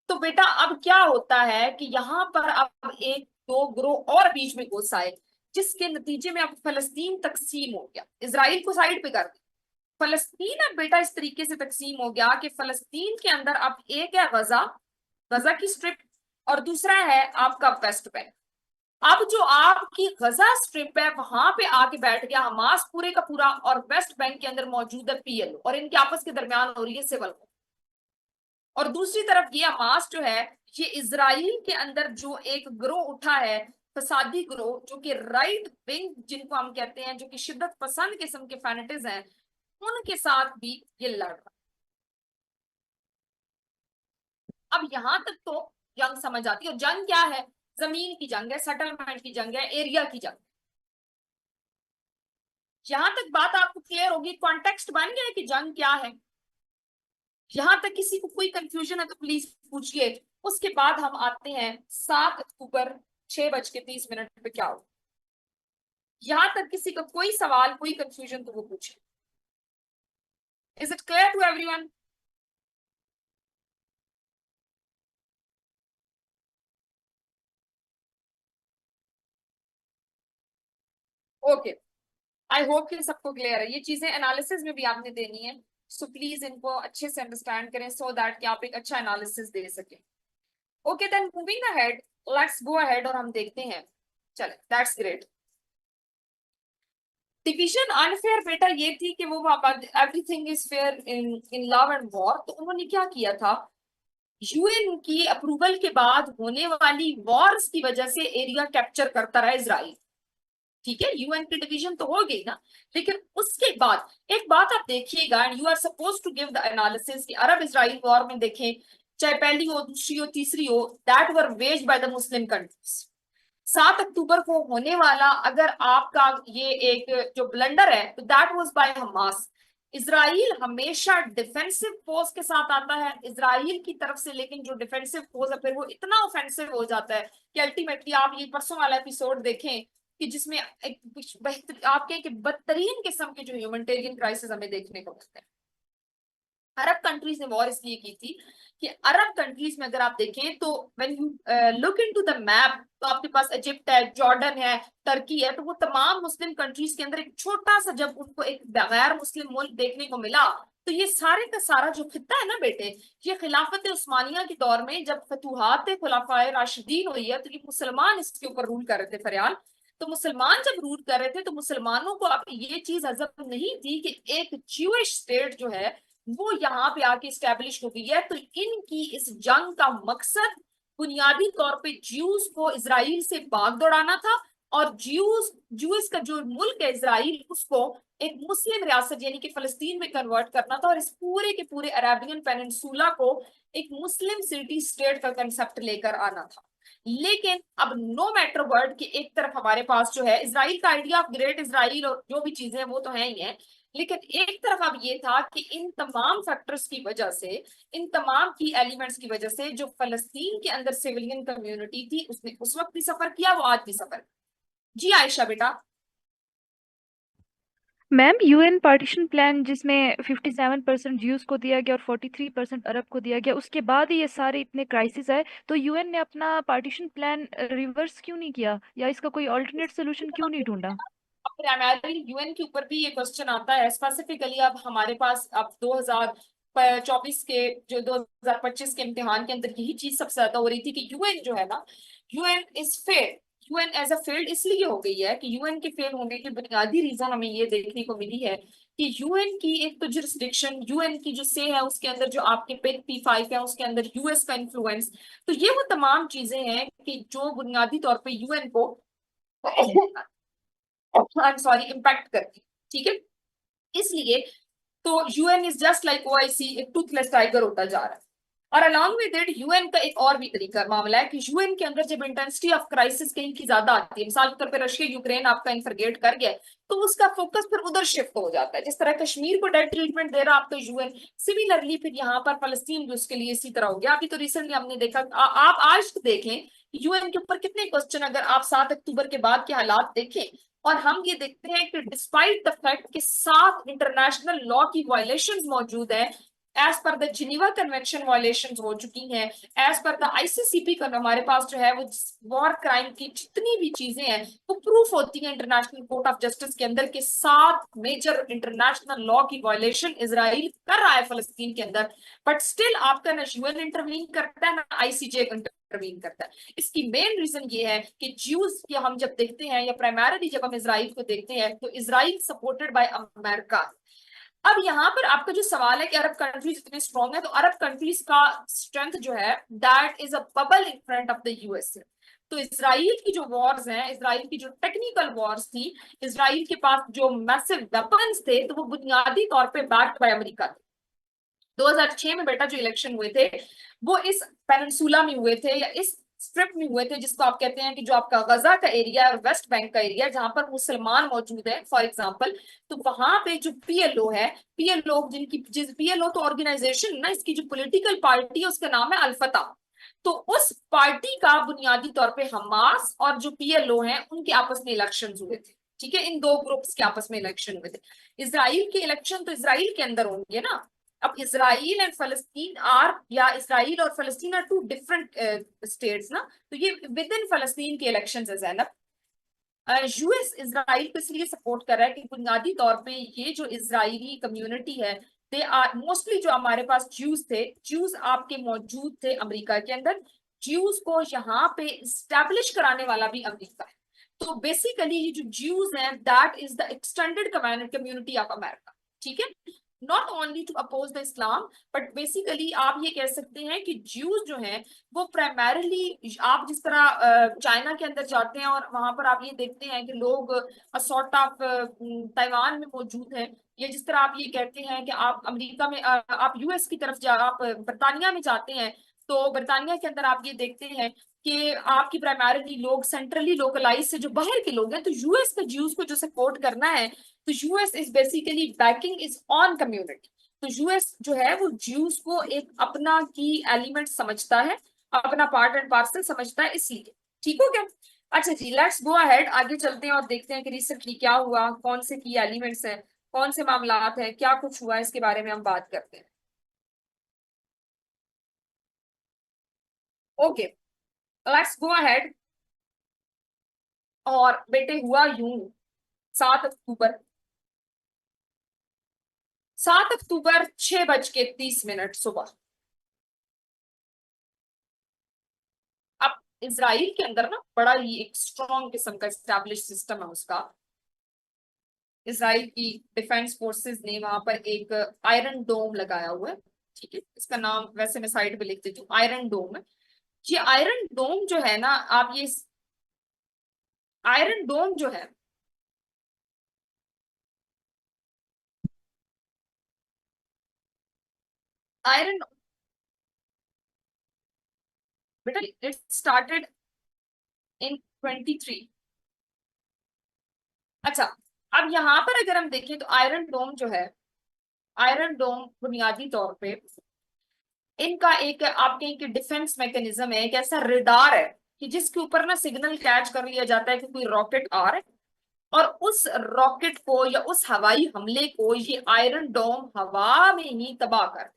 तो बेटा अब क्या होता है कि यहाँ पर अब एक दो ग्रोह और बीच में घुस आए, जिसके नतीजे में अब फलस्तीन तकसीम हो गया। इसराइल को साइड पे कर दिया, फलस्तीन अब बेटा इस तरीके से तकसीम हो गया कि फलस्तीन के अंदर अब एक है गजा, गजा की स्ट्रिप, और दूसरा है आपका वेस्ट बैंक। अब जो आपकी गजा स्ट्रिप है वहां पे आके बैठ गया हमास पूरे का पूरा, और वेस्ट बैंक के अंदर मौजूद है पीएलओ, और इनके आपस के दरमियान हो रही है सिविल वॉर। और दूसरी तरफ ये हमास जो है, ये इसराइल के अंदर जो एक ग्रोह उठा है, फसादी ग्रोह, जो कि राइट विंग जिनको हम कहते हैं, जो कि शिद्दत पसंद किस्म के फैनेटिज हैं, उनके साथ भी ये लड़ रहा। अब यहां तक तो जंग समझ आती है। और जंग क्या है? जमीन की जंग है, सेटलमेंट की जंग है, एरिया की जंग। यहां तक बात आपको क्लियर होगी, कॉन्टेक्स्ट बन गया है कि जंग क्या है। यहां तक किसी को कोई कंफ्यूजन है तो प्लीज पूछिए। उसके बाद हम आते हैं 7 अक्टूबर 6:30 पे क्या हो। यहां तक किसी का कोई सवाल, कोई कंफ्यूजन तो वो पूछे। Is it clear to everyone? Okay, I hope कि सबको क्लियर है। ये चीजें एनालिसिस में भी आपने देनी है, सो प्लीज इनको अच्छे से अंडरस्टैंड करें, सो दैट कि आप एक अच्छा एनालिसिस दे सके। Okay then moving ahead, let's go ahead और हम देखते हैं। चले, दैट्स ग्रेट। डिवीजन अनफेयर बेटा ये थी कि वो everything is fair in in love and war. तो उन्होंने क्या किया था, यूएन की अप्रूवल के बाद होने वाली वॉर्स की वजह से एरिया कैप्चर करता रहा इजराइल। ठीक है, यूएन की डिवीजन तो हो गई ना, लेकिन उसके बाद एक बात आप देखिएगा, and you are suppose to give the analysis कि अरब इजराइल वॉर में देखें, चाहे पहली हो, दूसरी हो, तीसरी हो, that were waged by the Muslim countries. 7 अक्टूबर को होने वाला अगर आपका ये एक जो ब्लंडर है, तो that was by Hamas. Israel हमेशा डिफेंसिव फोर्स के साथ आता है इसराइल की तरफ से, लेकिन जो डिफेंसिव फोर्स है फिर वो इतना ऑफेंसिव हो जाता है कि अल्टीमेटली आप ये परसों वाला एपिसोड देखें कि जिसमें एक बेहतर आपके कि बदतरीन किस्म के जो ह्यूमैनिटेरियन क्राइसिस हमें देखने को मिलते हैं। अरब कंट्रीज ने वॉर इसलिए की थी कि अरब कंट्रीज में अगर आप देखें तो when you look into the map, तो आपके पास इजिप्ट है, जॉर्डन है, टर्की है, तो वो तमाम मुस्लिम कंट्रीज के अंदर एक छोटा सा जब उनको एक गैर मुस्लिम मुल्क देखने को मिला, तो ये सारे का सारा जो खित्ता है ना बेटे, ये खिलाफत उस्मानिया के दौर में जब फतूहात खुलाफाए राशिदीन हुई है, तो ये मुसलमान इसके ऊपर रूल कर रहे थे फरियाल। तो मुसलमान जब रूल कर रहे थे, तो मुसलमानों को अब ये चीज हजम नहीं थी कि एक ज्यूइश स्टेट जो है वो यहाँ पे आके स्टैब्लिश हो गई है। तो इनकी इस जंग का मकसद बुनियादी तौर पे ज्यूज को इसराइल से भाग दौड़ाना था, और ज्यूज का जो मुल्क है इसराइल, उसको एक मुस्लिम रियासत यानी कि फलस्तीन में कन्वर्ट करना था, और इस पूरे के पूरे अरेबियन पेनिनसुला को एक मुस्लिम सिटी स्टेट का कंसेप्ट लेकर आना था। लेकिन अब नो मैटर वर्ड कि एक तरफ हमारे पास जो है इसराइल का आइडिया ऑफ ग्रेट इसराइल और जो भी चीजें वो तो है ही है, लेकिन एक तरफ अब ये था कि इन तमाम फैक्टर्स की वजह से, इन तमाम की एलिमेंट्स की वजह से जो फलस्तीन के अंदर सिविलियन कम्युनिटी थी, उसने उस वक्त भी सफर किया, वो आज भी सफर। जी आयशा बेटा। मैम, यूएन पार्टीशन प्लान जिसमें 57% ज्यूस को दिया गया और 43% अरब को दिया गया, उसके बाद ही ये सारे इतने क्राइसिस आए, तो यूएन ने अपना पार्टीशन प्लान रिवर्स क्यों नहीं किया, या इसका कोई ऑल्टरनेट सोल्यूशन क्यों नहीं ढूंढा? प्राइमरी यूएन के ऊपर भी ये क्वेश्चन आता है स्पेसिफिकली। अब हमारे पास अब 2024 के जो 2025 के इम्तिहान के अंदर यही चीज सबसे ज्यादा हो रही थी कि यूएन जो है ना, UN is fail. UN as a failed इसलिए हो गई है कि यूएन के फेल होने की बुनियादी रीजन हमें ये देखने को मिली है कि यूएन की एक तो जुरिस्डिक्शन, यूएन की जो से है उसके अंदर जो आपके पिग P5 है उसके अंदर यूएस का इन्फ्लुएंस, तो ये वो तमाम चीजें हैं कि जो बुनियादी तौर पे यूएन को आई एम सॉरी इम्पैक्ट करती। ठीक है, इसलिए तो UN is just like OIC, एक टूथलेस टाइगर होता जा रहा है। और अलॉन्ग विद इट यूएन का एक और भी तरीका मामला है कि यूएन के अंदर जब इंटेंसिटी ऑफ क्राइसिस कहीं की ज्यादा आती है, मिसाल के तौर पर रशिया यूक्रेन आपका इन्फर्गेट कर गया, तो उसका फोकस फिर उधर शिफ्ट हो जाता है। जिस तरह कश्मीर को डेड ट्रीटमेंट दे रहा आपका यूएन, सिमिलरली फिर यहाँ पर फलस्तीन भी उसके लिए इसी तरह हो गया। अभी तो रिसेंटली हमने देखा, आप आज देखें यूएन के ऊपर कितने क्वेश्चन, अगर आप 7 अक्टूबर के बाद के हालात देखें, और हम ये देखते हैं कि डिस्पाइट द फैक्ट कि 7 इंटरनेशनल लॉ की वायलेशंस मौजूद है, as per the Geneva convention violation हो चुकी हैं, एज पर द आईसीसीपी का हमारे पास जो है वो वॉर क्राइम की जितनी भी चीजें हैं वो प्रूफ होती हैं इंटरनेशनल कोर्ट ऑफ जस्टिस के अंदर के 7 मेजर इंटरनेशनल लॉ की वायलेशन इसराइल कर रहा है फलस्तीन के अंदर। बट स्टिल आपका ना यूएन इंटरवीन करता है ना आईसीजे इंटरवीन करता है। इसकी मेन रीजन ये है कि ज्यूज की हम जब देखते हैं, या प्राइमरली जब हम इसराइल को देखते हैं, तो इसराइल सपोर्टेड बाय अमेरिका। अब यहाँ पर आपका जो सवाल है कि अरब कंट्रीज इतने स्ट्रॉन्ग है, तो अरब कंट्रीज का स्ट्रेंथ जो है that is a bubble in front of the USA. तो इसराइल की जो वॉर्स हैं, इसराइल की जो टेक्निकल वॉर्स थी, इसराइल के पास जो मैसिव वेपन्स थे, तो वो बुनियादी तौर पे बैक्ड बाय अमेरिका थे। 2006 में बेटा जो इलेक्शन हुए थे वो इस पेनिनसुला में हुए थे, या इस स्ट्रिप में हुए थे, जिसको आप कहते हैं कि जो आपका गजा का एरिया और वेस्ट बैंक का एरिया जहां पर मुसलमान मौजूद है फॉर एग्जांपल। तो वहां पे जो पीएलओ है, पीएलओ पीएलओ तो ऑर्गेनाइजेशन ना, इसकी जो पॉलिटिकल पार्टी है उसका नाम है अल-फतह। तो उस पार्टी का बुनियादी तौर पे हमास और जो पीएलओ हैं उनके आपस में इलेक्शन हुए थे। ठीक है, इन दो ग्रुप्स के आपस में इलेक्शन हुए थे। इसराइल के इलेक्शन तो इसराइल के अंदर होंगे ना। अब इसराइल एंड फलस्तीन आर, या इसराइल और फलस्तीन आर टू डिफरेंट स्टेट्स ना, तो ये विद इन फलस्तीन के इलेक्शन है जैनब। यूएस इसराइल को इसलिए सपोर्ट कर रहा है कि बुनियादी तौर पे ये जो इजरायली कम्युनिटी है, दे आर मोस्टली, जो हमारे पास ज्यूज थे, ज्यूज आपके मौजूद थे अमेरिका के अंदर, ज्यूज को यहाँ पे स्टैब्लिश कराने वाला भी अमेरिका है। तो बेसिकली ये जो ज्यूज हैं that is the extended community of America. ठीक है, not only to oppose the Islam, but basically आप ये कह सकते हैं कि ज्यूज जो हैं वो प्राइमरली, आप जिस तरह चाइना के अंदर जाते हैं और वहां पर आप ये देखते हैं कि लोग सॉर्ट ऑफ ताइवान में मौजूद हैं, या जिस तरह आप ये कहते हैं कि आप अमेरिका में आप यूएस की तरफ जा, आप बरतानिया में जाते हैं, तो बरतानिया के अंदर आप ये देखते हैं कि आपकी प्राइमरली लोग सेंट्रली लोकलाइज से जो बाहर के लोग हैं, तो यूएस के ज्यूज को जो सपोर्ट करना है, तो US is basically banking is on community. तो यूएस जो है वो ज्यूज को एक अपना की एलिमेंट समझता है, अपना पार्ट एंड पार्सल समझता है, इसलिए। ठीक हो गया। अच्छा जी, लेट्स गो अहेड, आगे चलते हैं और देखते हैं कि रिसेंटली क्या हुआ, कौन से की एलिमेंट्स हैं, कौन से मामलात हैं, क्या कुछ हुआ, इसके बारे में हम बात करते हैं। Okay, let's go ahead. और बेटे हुआ यूं, 7 अक्टूबर, 7 अक्टूबर 6:30 सुबह। अब इसराइल के अंदर ना बड़ा ही एक स्ट्रॉन्ग किस्म का स्टैब्लिश सिस्टम है उसका। इसराइल की डिफेंस फोर्सेस ने वहां पर एक आयरन डोम लगाया हुआ है। ठीक है, इसका नाम वैसे मैं साइड पे लिख देती हूँ, आयरन डोम है। ये आयरन डोम जो है ना, आप ये आयरन डोम जो है, आयरन, बेटा इट स्टार्टेड इन 23। अच्छा, अब यहाँ पर अगर हम देखें तो आयरन डोम जो है, आयरन डोम बुनियादी तौर पे इनका एक आपके एक डिफेंस मैकेनिज्म है, एक ऐसा रेडार है कि जिसके ऊपर ना सिग्नल कैच कर लिया जाता है कि कोई रॉकेट आ रहा है, और उस रॉकेट को या उस हवाई हमले को ये आयरन डोम हवा में ही तबाह कर।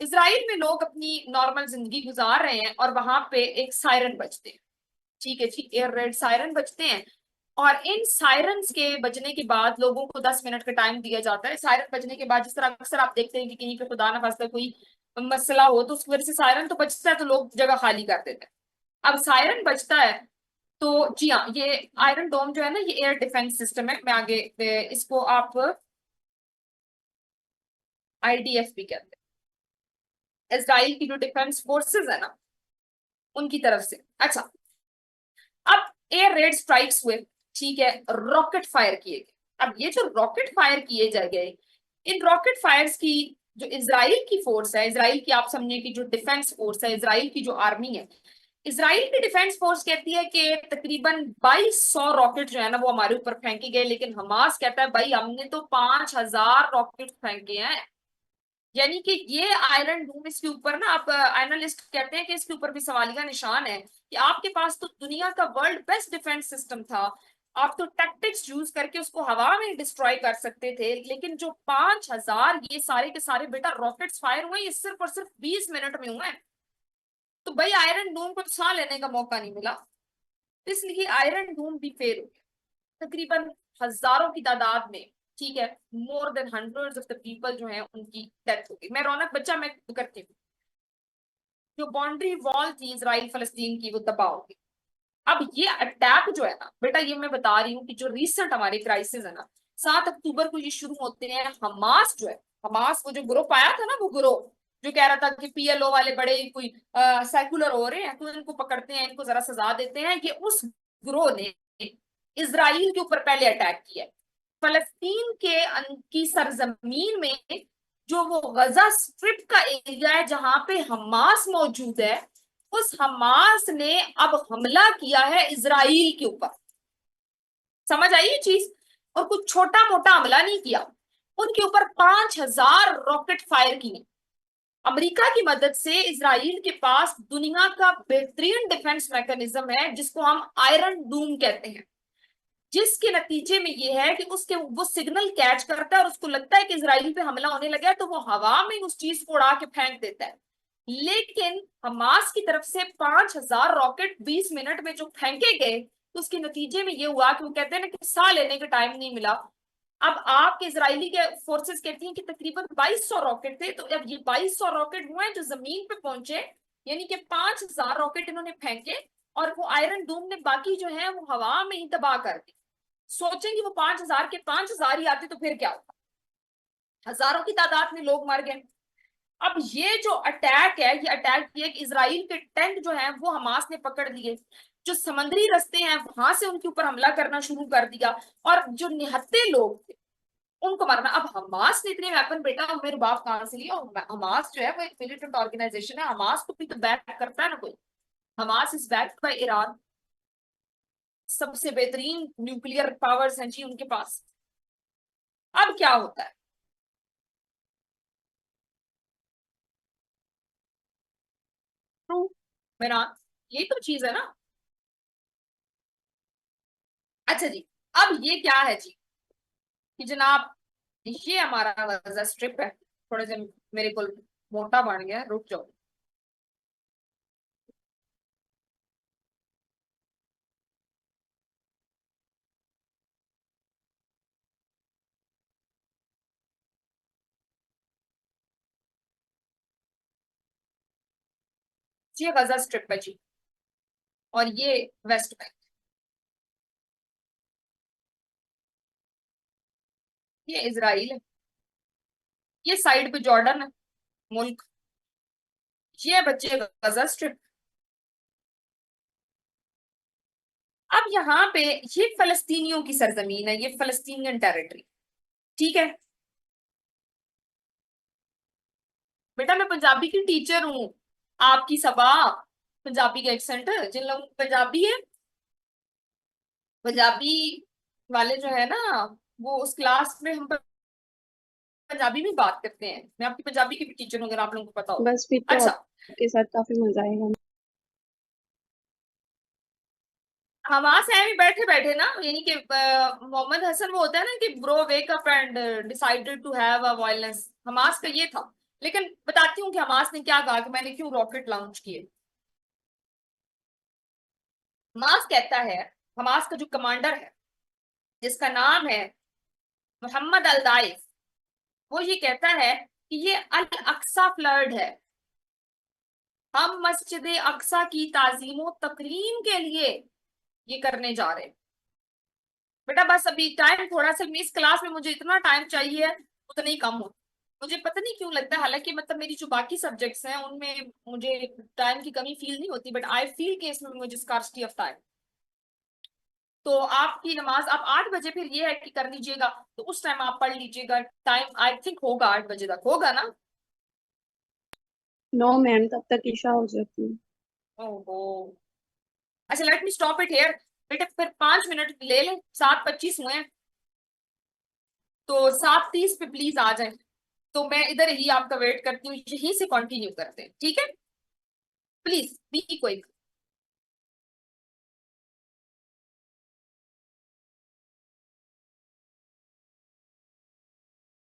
इसराइल में लोग अपनी नॉर्मल जिंदगी गुजार रहे हैं और वहां पे एक सायरन बजते हैं। ठीक है जी, एयर रेड सायरन बजते हैं, और इन सायरन्स के बजने के बाद लोगों को 10 मिनट का टाइम दिया जाता है। सायरन बजने के बाद जिस तरह अक्सर आप देखते हैं कि कहीं पे खुदा ना खास्ता कोई मसला हो, तो उसकी वजह से सायरन तो बजता है, तो लोग जगह खाली कर देते हैं। अब सायरन बजता है, तो जी हाँ, ये आयरन डोम जो है ना, ये एयर डिफेंस सिस्टम है। मैं आगे इसको आप आईडीएफ भी कहते हैं, इसराइल की जो डिफेंस फोर्सेस है ना उनकी तरफ से। अच्छा, अब एयर रेड स्ट्राइक्स हुए, ठीक है, रॉकेट फायर किए गए। अब ये जो रॉकेट फायर किए जा गए, इन रॉकेट फायर्स की जो इसराइल की फोर्स है, इसराइल की आप समझिए कि जो डिफेंस फोर्स है, इसराइल की जो आर्मी है, इसराइल की डिफेंस फोर्स कहती है कि तकरीबन 2200 रॉकेट जो है ना वो हमारे ऊपर फेंके गए, लेकिन हमास कहता है भाई हमने तो 5000 रॉकेट फेंके हैं। यानी कि ये आयरन डूम, इसके ऊपर ना आप एनालिस्ट कहते हैं कि इसके ऊपर भी सवालिया निशान है कि आपके पास तो दुनिया का वर्ल्ड बेस्ट डिफेंस सिस्टम था, आप तो टैक्टिक्स यूज करके उसको हवा में डिस्ट्रॉय कर सकते थे, लेकिन जो 5000 ये सारे के सारे बेटा रॉकेट्स फायर हुए ये सिर्फ और सिर्फ 20 मिनट में हुए हैं। तो भाई आयरन डूम को तो सांस लेने का मौका नहीं मिला, तो इसलिए आयरन डूम भी फेल हो गया तकरीबन हजारों की तादाद में। ठीक है, more than hundreds of the people जो है उनकी डेथ हो गई। मैं रौनक बच्चा मैं करती हूँ, जो बाउंड्री वॉल थी इसराइल फलस्तीन की वो तबाह हो गई। अब ये अटैक जो है ना बेटा, ये मैं बता रही हूँ कि जो रिसेंट हमारे क्राइसिस है ना, 7 अक्टूबर को ये शुरू होते हैं। हमास जो है, हमास वो जो ग्रुप आया था ना, वो ग्रुप जो कह रहा था कि पीएलओ वाले बड़े कोई सेकुलर हो रहे हैं तो इनको पकड़ते हैं, इनको जरा सजा देते हैं, ये उस ग्रोह ने इसराइल के ऊपर पहले अटैक किया है। फलस्तीन के की सरजमीन में जो वो गजा स्ट्रिप का एरिया है जहां पे हमास मौजूद है, उस हमास ने अब हमला किया है इसराइल के ऊपर। समझ आई ये चीज? और कुछ छोटा मोटा हमला नहीं किया, उनके ऊपर 5000 रॉकेट फायर किए। अमेरिका की मदद से इसराइल के पास दुनिया का बेहतरीन डिफेंस मैकेनिज्म है जिसको हम आयरन डूम कहते हैं, जिसके नतीजे में ये है कि उसके वो सिग्नल कैच करता है और उसको लगता है कि इसराइल पे हमला होने लगा है, तो वो हवा में उस चीज को उड़ा के फेंक देता है। लेकिन हमास की तरफ से 5000 रॉकेट 20 मिनट में जो फेंके गए, तो उसके नतीजे में ये हुआ कि वो कहते हैं ना कि साह लेने का टाइम नहीं मिला। अब आपके इजरायली के फोर्सेस कहती हैं कि तकरीबन 2200 रॉकेट थे, तो अब ये 2200 रॉकेट हुए हैं जो जमीन पे पहुंचे, यानी कि 5000 रॉकेट इन्होंने फेंके और वो आयरन डूम ने बाकी जो है वो हवा में ही तबाह कर दी। सोचेंगे वो 5000 के 5000 ही आते तो फिर क्या होता, हजारों की तादाद में लोग मर गए। अब ये जो अटैक है, ये अटैक किया कि इसराइल के टैंक जो है वो हमास ने पकड़ लिए, जो समुद्री रास्ते हैं वहां से उनके ऊपर हमला करना शुरू कर दिया, और जो निहत्थे लोग थे उनको मारना। अब हमास ने इतने वेपन बेटा मेरे बाप कहां से लिया? और हमास जो है वो एक मिलिटेंट ऑर्गेनाइजेशन है, हमास को भी तो बैक करता है ना कोई। Hamas is backed by Iran, सबसे बेहतरीन न्यूक्लियर पावर्स हैं जी उनके पास। अब क्या होता है, ट्रू मेरा, ये तो चीज है ना। अच्छा जी, अब ये क्या है जी कि जनाब ये हमारा गजा स्ट्रिप है, थोड़े से मेरे को मोटा बन गया, रुक जाओ। ये गजा स्ट्रिप है जी, और ये वेस्ट बैंक, ये इसराइल है, ये साइड पे जॉर्डन है मुल्क, ये बच्चे गजा स्ट्रिप। अब यहाँ पे ये फलस्तीनियों की सरजमीन है, ये फलस्तीनियन टेरिटरी। ठीक है बेटा, मैं पंजाबी की टीचर हूँ, आपकी सबा पंजाबी का एक्सेंट, जिन लोगों को पंजाबी है, पंजाबी वाले जो है ना, वो उस क्लास में हम पंजाबी में बात करते हैं। मैं आपकी पंजाबी की भी टीचर हूँ, अगर आप लोगों को पता हो। बस फिर तो अच्छा, आपके साथ काफी मजा आएगा। हमास है भी बैठे बैठे ना, यानी कि मोहम्मद हसन वो होता है ना कि bro wake up and decided to have a violence, Hamas का ये था। लेकिन बताती हूँ कि हमास ने क्या कहा कि मैंने क्यों रॉकेट लॉन्च किए। हमास कहता है, हमास का जो कमांडर है जिसका नाम है मोहम्मद अल दाइफ, वो ये कहता है कि ये अल अक्सा फ्लड है, हम मस्जिद अक्सा की ताजीमो तकरीम के लिए ये करने जा रहे हैं। बेटा बस अभी टाइम थोड़ा सा, इस क्लास में मुझे इतना टाइम चाहिए उतना ही कम हो। मुझे पता नहीं क्यों लगता है, हालांकि मतलब मेरी जो बाकी सब्जेक्ट्स हैं उनमें मुझे टाइम की कमी फील नहीं होती, बट आई फील कि इसमें मुझे स्कार्सिटी ऑफ टाइम। तो आपकी नमाज आप 8 बजे फिर ये है कि कर लीजिएगा, तो उस टाइम आप पढ़ लीजिएगा। टाइम आई थिंक होगा 8 बजे तक, होगा ना? नो मैम, तब तक ईशा हो जाती है। ओहो। अच्छा, let me stop it here. बेटा फिर 5 मिनट ले लें, 7:25 हुए हैं, तो 7:30 पे प्लीज आ जाए। तो मैं इधर ही आपका वेट करती हूँ, यहीं से कंटिन्यू करते हैं, ठीक है? Please be quick.